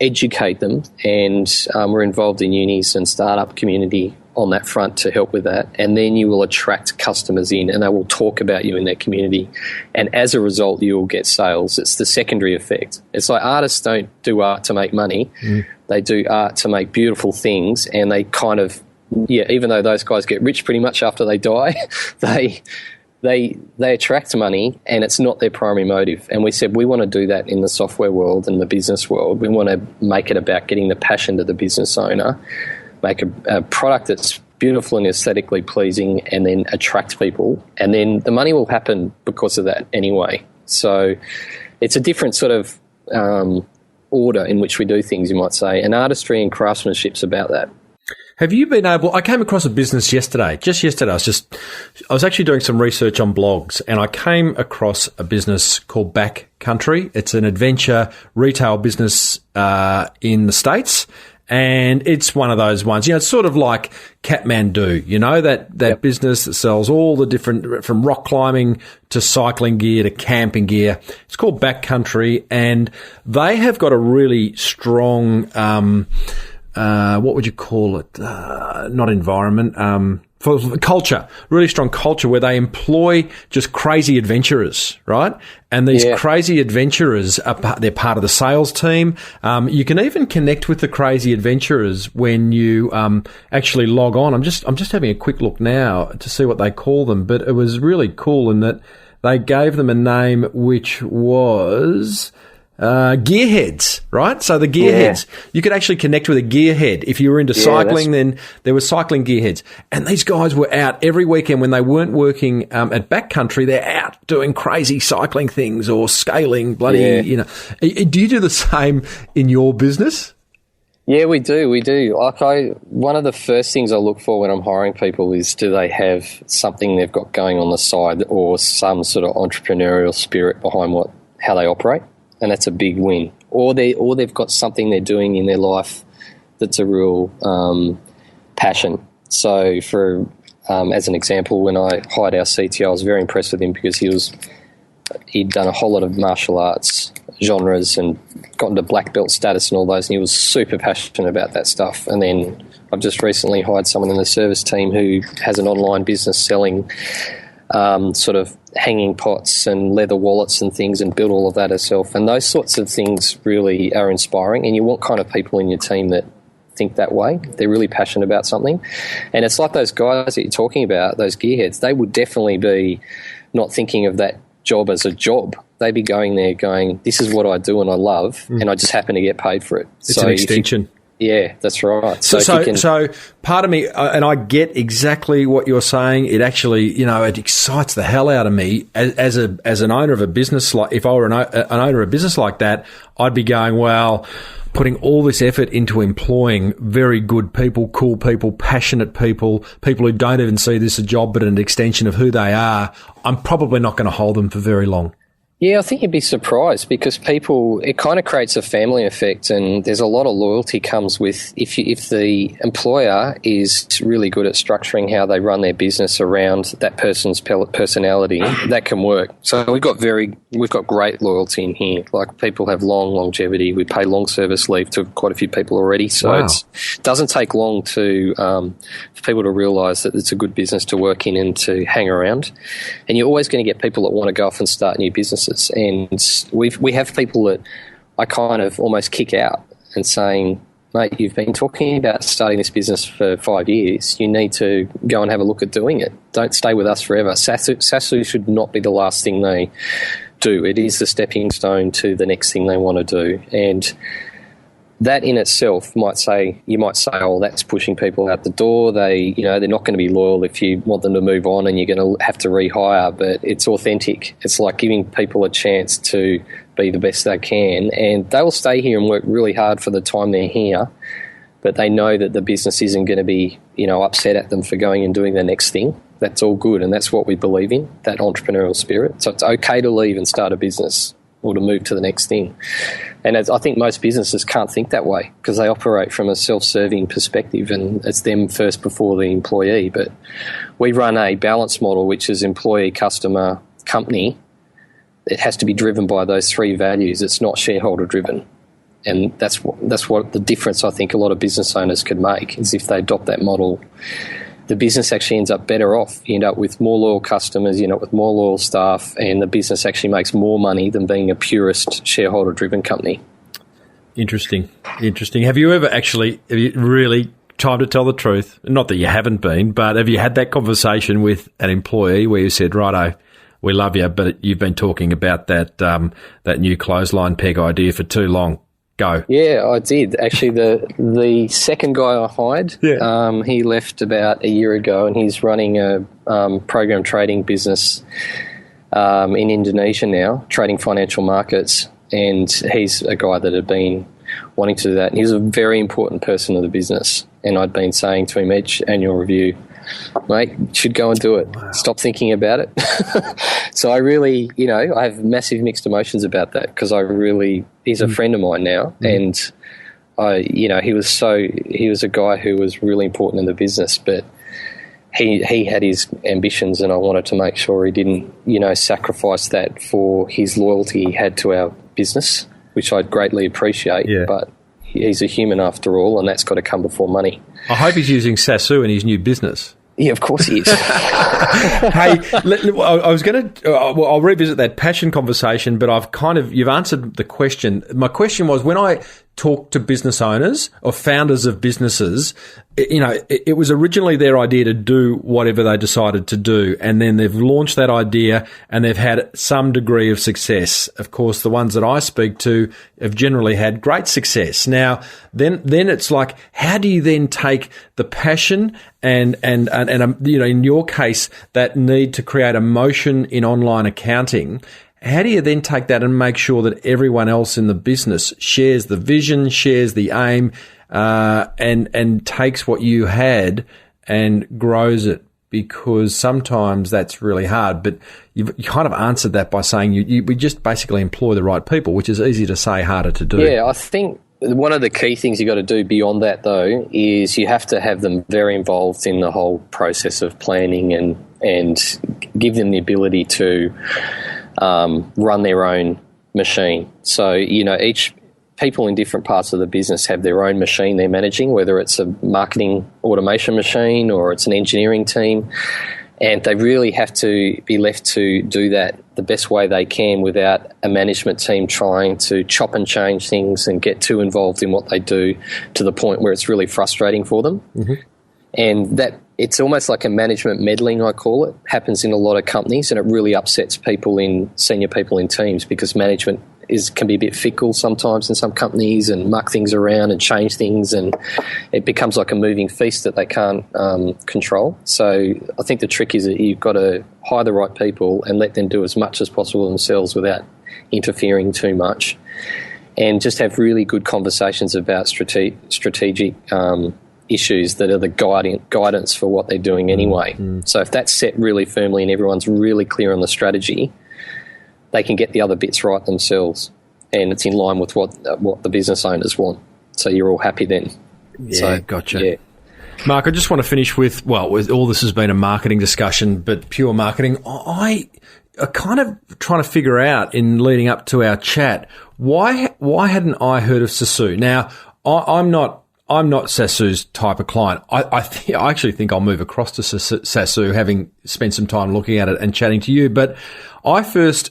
educate them, and we're involved in unis and startup community on that front to help with that. And then you will attract customers in, and they will talk about you in their community. And as a result, you will get sales. It's the secondary effect. It's like artists don't do art to make money. They do art to make beautiful things, and they kind of, even though those guys get rich pretty much after they die, they attract money, and it's not their primary motive. And we said we want to do that in the software world and the business world. We want to make it about getting the passion to the business owner, make a product that's beautiful and aesthetically pleasing, and then attract people. And then the money will happen because of that anyway. So it's a different sort of order in which we do things, you might say. And artistry and craftsmanship's about that. Have you been able? I came across a business yesterday. Just yesterday, I was actually doing some research on blogs, and I came across a business called Backcountry. It's an adventure retail business in the States, and it's one of those ones. It's sort of like Kathmandu. That business that sells all the different, from rock climbing to cycling gear to camping gear. It's called Backcountry, and they have got a really strong. What would you call it? Not environment. for culture, really strong culture where they employ just crazy adventurers, right? And these crazy adventurers they're part of the sales team. You can even connect with the crazy adventurers when you actually log on. I'm just having a quick look now to see what they call them, but it was really cool in that they gave them a name which was gearheads, right? So the gearheads, you could actually connect with a gearhead. If you were into cycling, then there were cycling gearheads. And these guys were out every weekend when they weren't working at backcountry. They're out doing crazy cycling things or scaling bloody, you know. Do you do the same in your business? Yeah, we do. One of the first things I look for when I'm hiring people is, do they have something they've got going on the side or some sort of entrepreneurial spirit behind how they operate? And that's a big win. Or they've got something they're doing in their life that's a real passion. So, as an example, when I hired our CTO, I was very impressed with him because he'd done a whole lot of martial arts genres and gotten to black belt status and all those, and he was super passionate about that stuff. And then I've just recently hired someone in the service team who has an online business selling sort of hanging pots and leather wallets and things, and build all of that herself. And those sorts of things really are inspiring, and you want kind of people in your team that think that way. They're really passionate about something. And it's like those guys that you're talking about, those gearheads, they would definitely be not thinking of that job as a job. They'd be going there going, this is what I do and I love, and I just happen to get paid for it. It's an extension. Yeah, that's right. So part of me, and I get exactly what you're saying. It actually, you know, it excites the hell out of me as an owner of a business. Like, if I were an owner of a business like that, I'd be going, well, putting all this effort into employing very good people, cool people, passionate people who don't even see this as a job but an extension of who they are. I'm probably not going to hold them for very long. Yeah, I think you'd be surprised because it kind of creates a family effect, and there's a lot of loyalty comes with if the employer is really good at structuring how they run their business around that person's personality, that can work. So we've got great loyalty in here. Like, people have long longevity. We pay long service leave to quite a few people already. So it doesn't take long for people to realise that it's a good business to work in and to hang around. And you're always going to get people that want to go off and start new businesses. And we have people that I kind of almost kick out and saying, mate, you've been talking about starting this business for 5 years. You need to go and have a look at doing it. Don't stay with us forever. Saasu should not be the last thing they do. It is the stepping stone to the next thing they want to do. And that in itself you might say, oh, that's pushing people out the door. They're not going to be loyal if you want them to move on and you're going to have to rehire, but it's authentic. It's like giving people a chance to be the best they can, and they will stay here and work really hard for the time they're here, but they know that the business isn't going to be, upset at them for going and doing the next thing. That's all good, and that's what we believe in, that entrepreneurial spirit. So it's okay to leave and start a business or to move to the next thing. And I think most businesses can't think that way because they operate from a self-serving perspective, and it's them first before the employee. But we run a balance model, which is employee, customer, company. It has to be driven by those three values. It's not shareholder driven. And that's what the difference I think a lot of business owners could make is if they adopt that model. The business actually ends up better off. You end up with more loyal customers, you end up with more loyal staff, and the business actually makes more money than being a purist shareholder-driven company. Interesting. Have you really, time to tell the truth, not that you haven't been, but have you had that conversation with an employee where you said, righto, we love you, but you've been talking about that new clothesline peg idea for too long? Go. Yeah, I did. Actually, the second guy I hired, he left about a year ago, and he's running a program trading business in Indonesia now, trading financial markets, and he's a guy that had been wanting to do that. And he's a very important person of the business, and I'd been saying to him each annual review, mate, you should go and do it. Wow. Stop thinking about it. So I really, I have massive mixed emotions about that because he's a friend of mine now, and he was a guy who was really important in the business, but he had his ambitions, and I wanted to make sure he didn't, sacrifice that for his loyalty he had to our business, which I greatly appreciate. Yeah. But he's a human after all, and that's got to come before money. I hope he's using Saasu in his new business. Yeah, of course he is. Hey, I was going to. I'll revisit that passion conversation, but you've answered the question. My question was, when I talk to business owners or founders of businesses, it was originally their idea to do whatever they decided to do, and then they've launched that idea and they've had some degree of success. Of course, the ones that I speak to have generally had great success. Now, then it's like, how do you then take the passion and in your case, that need to create emotion in online accounting? How do you then take that and make sure that everyone else in the business shares the vision, shares the aim, and takes what you had and grows it? Because sometimes that's really hard. But you kind of answered that by saying we just basically employ the right people, which is easy to say, harder to do. Yeah, I think one of the key things you got to do beyond that, though, is you have to have them very involved in the whole process of planning and give them the ability to run their own machine. So, each people in different parts of the business have their own machine they're managing, whether it's a marketing automation machine or it's an engineering team, and they really have to be left to do that the best way they can without a management team trying to chop and change things and get too involved in what they do to the point where it's really frustrating for them. Mm-hmm. And that it's almost like a management meddling, I call it, happens in a lot of companies, and it really upsets senior people in teams, because management can be a bit fickle sometimes in some companies and muck things around and change things, and it becomes like a moving feast that they can't control. So I think the trick is that you've got to hire the right people and let them do as much as possible themselves without interfering too much, and just have really good conversations about strategic issues that are the guidance for what they're doing anyway. So if that's set really firmly and everyone's really clear on the strategy, they can get the other bits right themselves, and it's in line with what the business owners want. So you're all happy then. Yeah, so, gotcha. Yeah. Mark, I just want to finish with all this has been a marketing discussion, but pure marketing. I kind of trying to figure out, in leading up to our chat, why hadn't I heard of Saasu? Now, I'm not Saasu's type of client. I actually think I'll move across to Saasu, having spent some time looking at it and chatting to you. But I first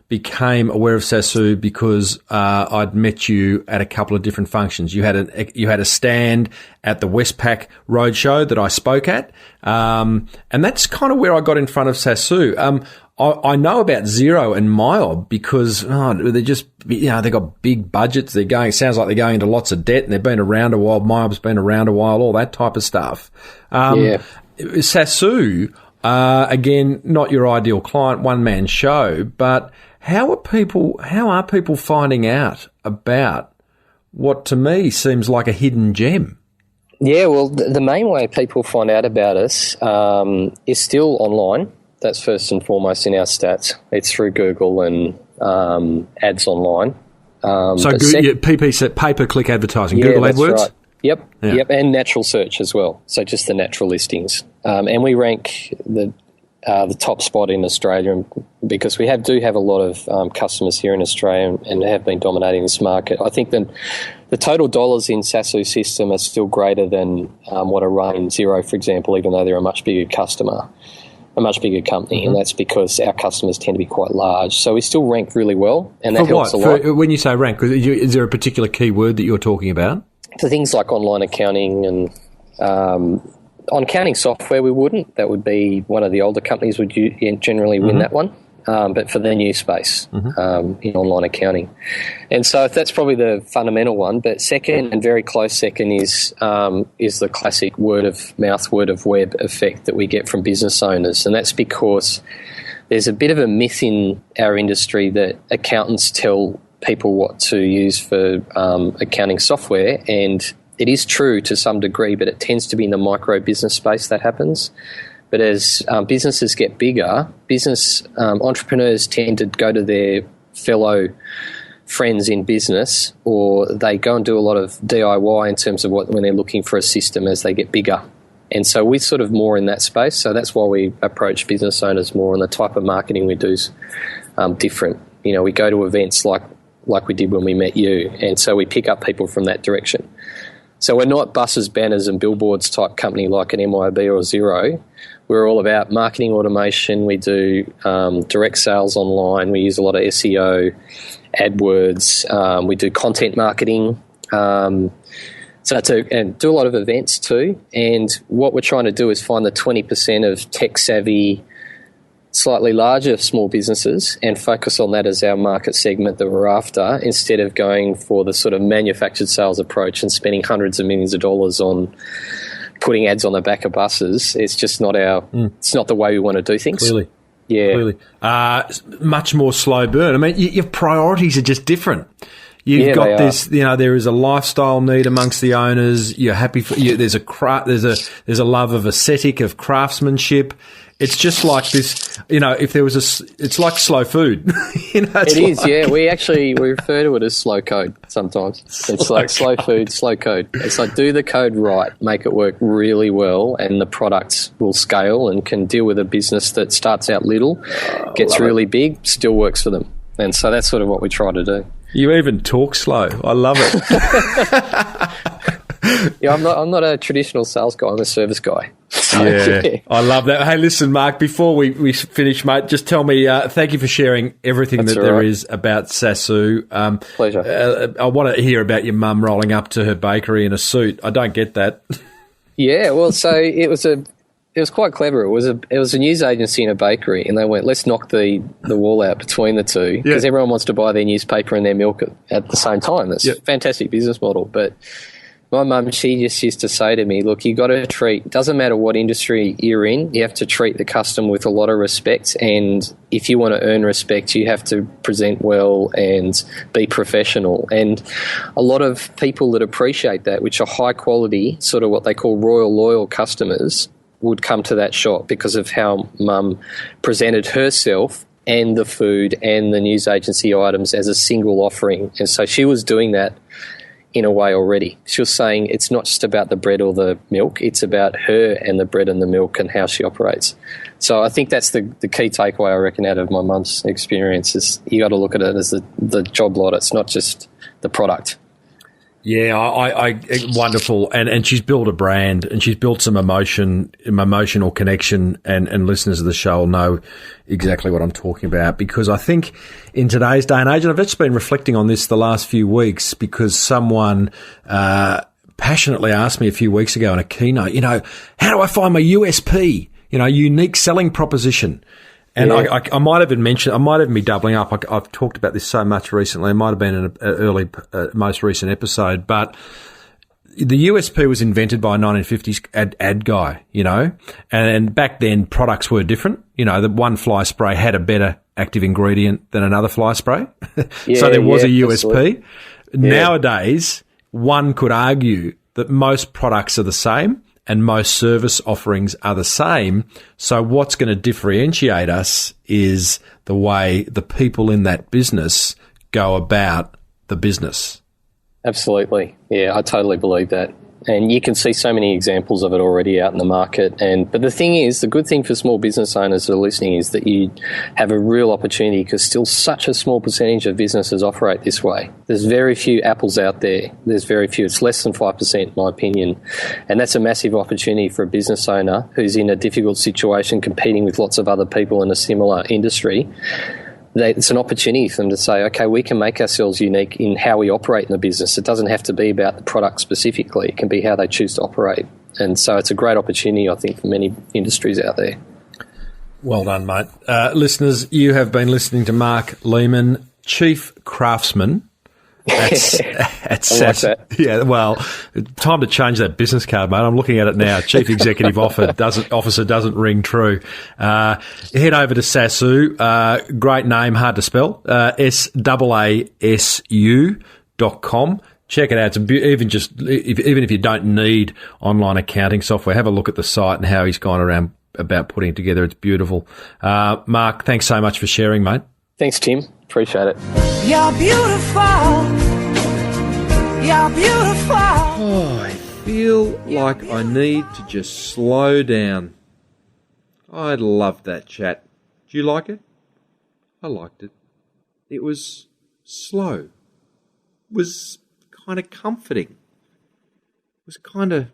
became aware of Saasu because I'd met you at a couple of different functions. You had a stand at the Westpac Roadshow that I spoke at, and that's kind of where I got in front of Saasu. I know about Xero and MYOB because they're just, they've got big budgets. Sounds like they're going into lots of debt, and they've been around a while. MYOB's been around a while, all that type of stuff. Saasu, again, not your ideal client, one-man show, but how are people finding out about what to me seems like a hidden gem? Yeah, well, the main way people find out about us is still online. That's first and foremost in our stats. It's through Google and ads online. PP said pay-per-click advertising, Google AdWords? Right. Yep, and natural search as well. So just the natural listings. And we rank the top spot in Australia because we do have a lot of customers here in Australia and have been dominating this market. I think the total dollars in Saasu system are still greater than what are run in Xero, for example, even though they're a much bigger customer. A much bigger company, and that's because our customers tend to be quite large. So we still rank really well, and that helps a lot. When you say rank, is there a particular keyword that you're talking about? For things like online accounting and on accounting software, we wouldn't. That would be one of the older companies would generally win that one. But for the new space in online accounting. And so that's probably the fundamental one. But second, and very close second, is the classic word of mouth, word of web effect that we get from business owners. And that's because there's a bit of a myth in our industry that accountants tell people what to use for accounting software. And it is true to some degree, but it tends to be in the micro business space that happens. But as businesses get bigger, business entrepreneurs tend to go to their fellow friends in business, or they go and do a lot of DIY in terms of when they're looking for a system as they get bigger. And so we're sort of more in that space. So that's why we approach business owners more, and the type of marketing we do is different. We go to events like we did when we met you, and so we pick up people from that direction. So we're not buses, banners and billboards type company like an MYOB or Xero. We're all about marketing automation. We do direct sales online. We use a lot of SEO, AdWords. We do content marketing. And do a lot of events too. And what we're trying to do is find the 20% of tech-savvy, slightly larger small businesses and focus on that as our market segment that we're after, instead of going for the sort of manufactured sales approach and spending hundreds of millions of dollars on putting ads on the back of buses. It's just not it's not the way we want to do things. Clearly. Yeah. Clearly. Much more slow burn. I mean, your priorities are just different. You've got this, there is a lifestyle need amongst the owners. You're happy for there's a love of aesthetic, of craftsmanship. It's just like this, if there was it's like slow food. It is, yeah. We refer to it as slow code sometimes. It's like slow food, slow code. It's like do the code right, make it work really well, and the products will scale and can deal with a business that starts out little, gets really big, still works for them. And so that's sort of what we try to do. You even talk slow. I love it. Yeah, I'm not a traditional sales guy. I'm a service guy. So, yeah, I love that. Hey, listen, Mark, before we finish, mate, just tell me, thank you for sharing everything there is about Saasu. Pleasure. I want to hear about your mum rolling up to her bakery in a suit. I don't get that. Yeah, well, so it was quite clever. It was a news agency in a bakery, and they went, let's knock the wall out between the two, because everyone wants to buy their newspaper and their milk at the same time. That's a fantastic business model. But my mum, she just used to say to me, look, you got to treat, doesn't matter what industry you're in, you have to treat the customer with a lot of respect, and if you want to earn respect, you have to present well and be professional. And a lot of people that appreciate that, which are high quality, sort of what they call royal loyal customers, would come to that shop because of how mum presented herself and the food and the news agency items as a single offering. And so she was doing that in a way already. She was saying it's not just about the bread or the milk, it's about her and the bread and the milk and how she operates. So I think that's the key takeaway, I reckon, out of my mum's experience is you got to look at it as the job lot. It's not just the product. Yeah, I wonderful, and she's built a brand, and she's built some emotional connection, and listeners of the show will know exactly what I'm talking about, because I think in today's day and age, and I've just been reflecting on this the last few weeks, because someone passionately asked me a few weeks ago in a keynote, how do I find my USP, unique selling proposition? And I might have even be doubling up. I've talked about this so much recently. It might have been in an most recent episode. But the USP was invented by a 1950s ad guy, and back then products were different. The one fly spray had a better active ingredient than another fly spray. So there was a USP. Absolutely. Nowadays, one could argue that most products are the same, and most service offerings are the same. So what's going to differentiate us is the way the people in that business go about the business. Absolutely. Yeah, I totally believe that. And you can see so many examples of it already out in the market. But the thing is, the good thing for small business owners that are listening is that you have a real opportunity, because still such a small percentage of businesses operate this way. There's very few apples out there. There's very few. It's less than 5%, in my opinion. And that's a massive opportunity for a business owner who's in a difficult situation competing with lots of other people in a similar industry. It's an opportunity for them to say, okay, we can make ourselves unique in how we operate in the business. It doesn't have to be about the product specifically. It can be how they choose to operate. And so it's a great opportunity, I think, for many industries out there. Well done, mate. Listeners, you have been listening to Marc Lehmann, Chief Craftsman at Saasu. Like yeah, well, time to change that business card, mate. I'm looking at it now. Chief Executive Officer doesn't ring true. Head over to Saasu. Great name, hard to spell. SAASU.com. Check it out. It's even if you don't need online accounting software, have a look at the site and how he's gone around about putting it together. It's beautiful. Marc, thanks so much for sharing, mate. Thanks, Tim. Appreciate it. You're beautiful. You're beautiful. Oh, I feel like I need to just slow down. I loved that chat. Do you like it? I liked it. It was slow. It was kind of comforting. was kind of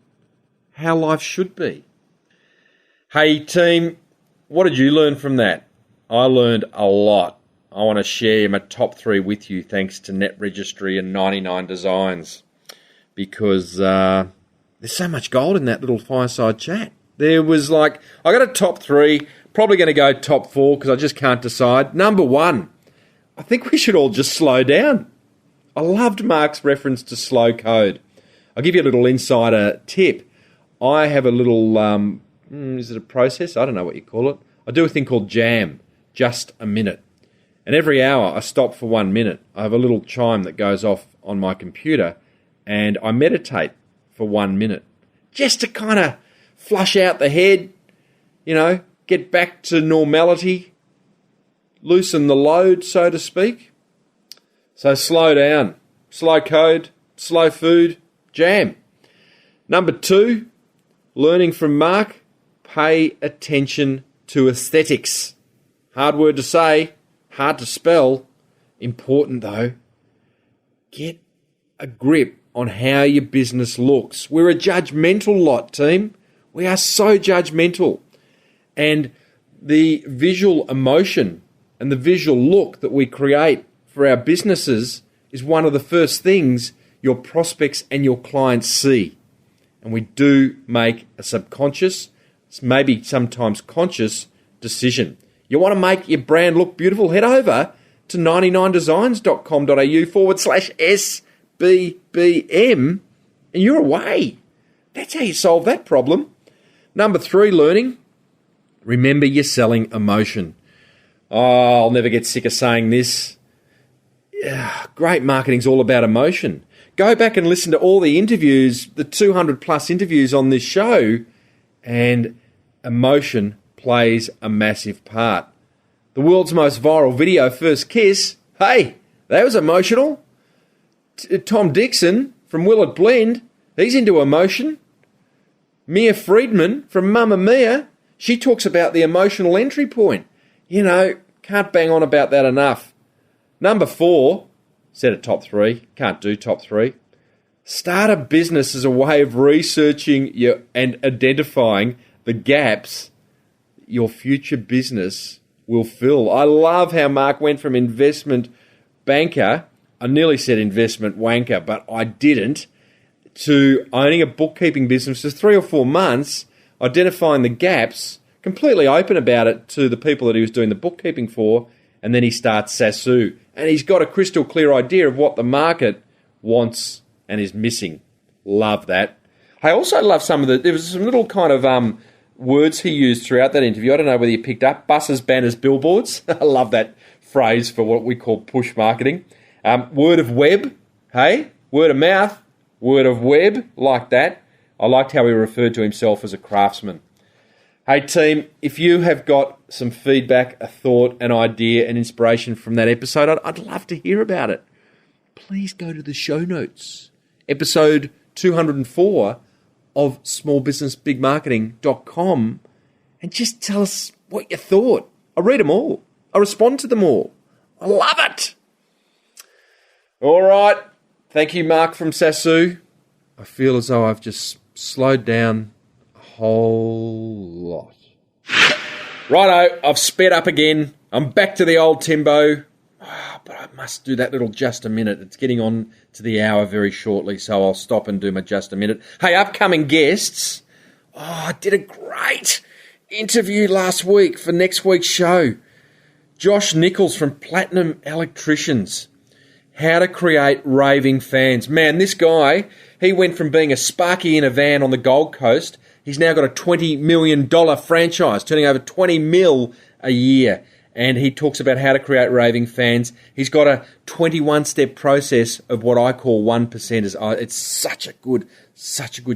how life should be. Hey team, what did you learn from that? I learned a lot. I want to share my top 3 with you thanks to Net Registry and 99 Designs, because there's so much gold in that little fireside chat. There was I got a top 3, probably going to go top 4 because I just can't decide. Number 1, I think we should all just slow down. I loved Mark's reference to slow code. I'll give you a little insider tip. I have a little, is it a process? I don't know what you call it. I do a thing called jam, just a minute. And every hour I stop for 1 minute. I have a little chime that goes off on my computer and I meditate for 1 minute just to kind of flush out the head, get back to normality, loosen the load, so to speak. So slow down, slow code, slow food, jam. Number 2, learning from Mark, pay attention to aesthetics. Hard word to say, hard to spell, important though. Get a grip on how your business looks. We're a judgmental lot, team. We are so judgmental. And the visual emotion and the visual look that we create for our businesses is one of the first things your prospects and your clients see. And we do make a subconscious, maybe sometimes conscious decision. You want to make your brand look beautiful? Head over to 99designs.com.au/SBBM and you're away. That's how you solve that problem. Number 3, learning. Remember, you're selling emotion. Oh, I'll never get sick of saying this. Yeah, great marketing's all about emotion. Go back and listen to all the interviews, the 200 plus interviews on this show, and emotion plays a massive part. The world's most viral video, First Kiss, hey, that was emotional. Tom Dixon from Will It Blend, he's into emotion. Mia Friedman from Mamma Mia, she talks about the emotional entry point. Can't bang on about that enough. Number 4, said a top 3, can't do top 3. Start a business as a way of researching and identifying the gaps your future business will fill. I love how Mark went from investment banker, I nearly said investment wanker, but I didn't, to owning a bookkeeping business for 3 or 4 months, identifying the gaps, completely open about it to the people that he was doing the bookkeeping for, and then he starts Saasu. And he's got a crystal clear idea of what the market wants and is missing. Love that. I also love there was some little kind of words he used throughout that interview. I don't know whether you picked up. Buses, banners, billboards. I love that phrase for what we call push marketing. Word of web. Hey, word of mouth, word of web, like that. I liked how he referred to himself as a craftsman. Hey team, if you have got some feedback, a thought, an idea, an inspiration from that episode, I'd love to hear about it. Please go to the show notes. Episode 204 of smallbusinessbigmarketing.com and just tell us what you thought. I read them all. I respond to them all. I love it. All right. Thank you, Mark from Saasu. I feel as though I've just slowed down a whole lot. Righto, I've sped up again. I'm back to the old Timbo. But I must do that little just a minute. It's getting on to the hour very shortly, so I'll stop and do my just a minute. Hey, upcoming guests. I did a great interview last week for next week's show. Josh Nichols from Platinum Electricians. How to create raving fans. Man, this guy, he went from being a sparky in a van on the Gold Coast. He's now got a $20 million franchise, turning over 20 mil a year. And he talks about how to create raving fans. He's got a 21-step process of what I call 1%ers. It's such a good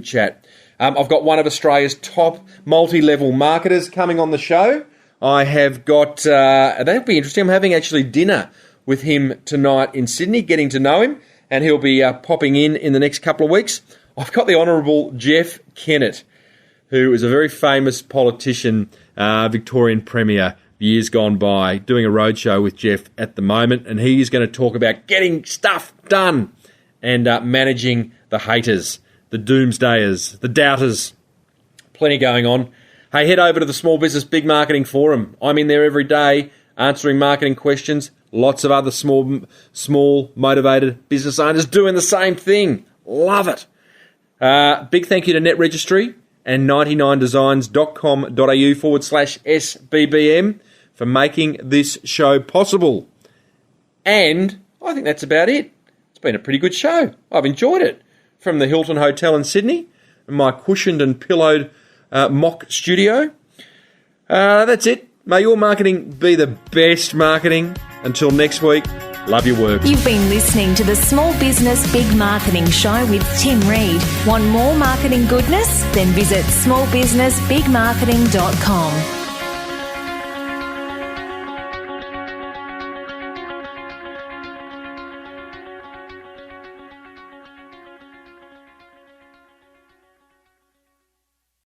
chat. I've got one of Australia's top multi-level marketers coming on the show. I have got, that'll be interesting. I'm having actually dinner with him tonight in Sydney, getting to know him, and he'll be popping in the next couple of weeks. I've got the Honourable Jeff Kennett, who is a very famous politician, Victorian Premier, years gone by, doing a roadshow with Jeff at the moment, and he is going to talk about getting stuff done and managing the haters. the doomsdayers, the doubters. Plenty going on. Hey, head over to the Small Business Big Marketing Forum. I'm in there every day answering marketing questions. Lots of other small motivated business owners doing the same thing. Love it. Big thank you to Net Registry and 99designs.com.au/SBBM for making this show possible. And I think that's about it. It's been a pretty good show. I've enjoyed it. From the Hilton Hotel in Sydney, my cushioned and pillowed mock studio. That's it. May your marketing be the best marketing. Until next week, love your work. You've been listening to the Small Business Big Marketing Show with Tim Reid. Want more marketing goodness? Then visit smallbusinessbigmarketing.com.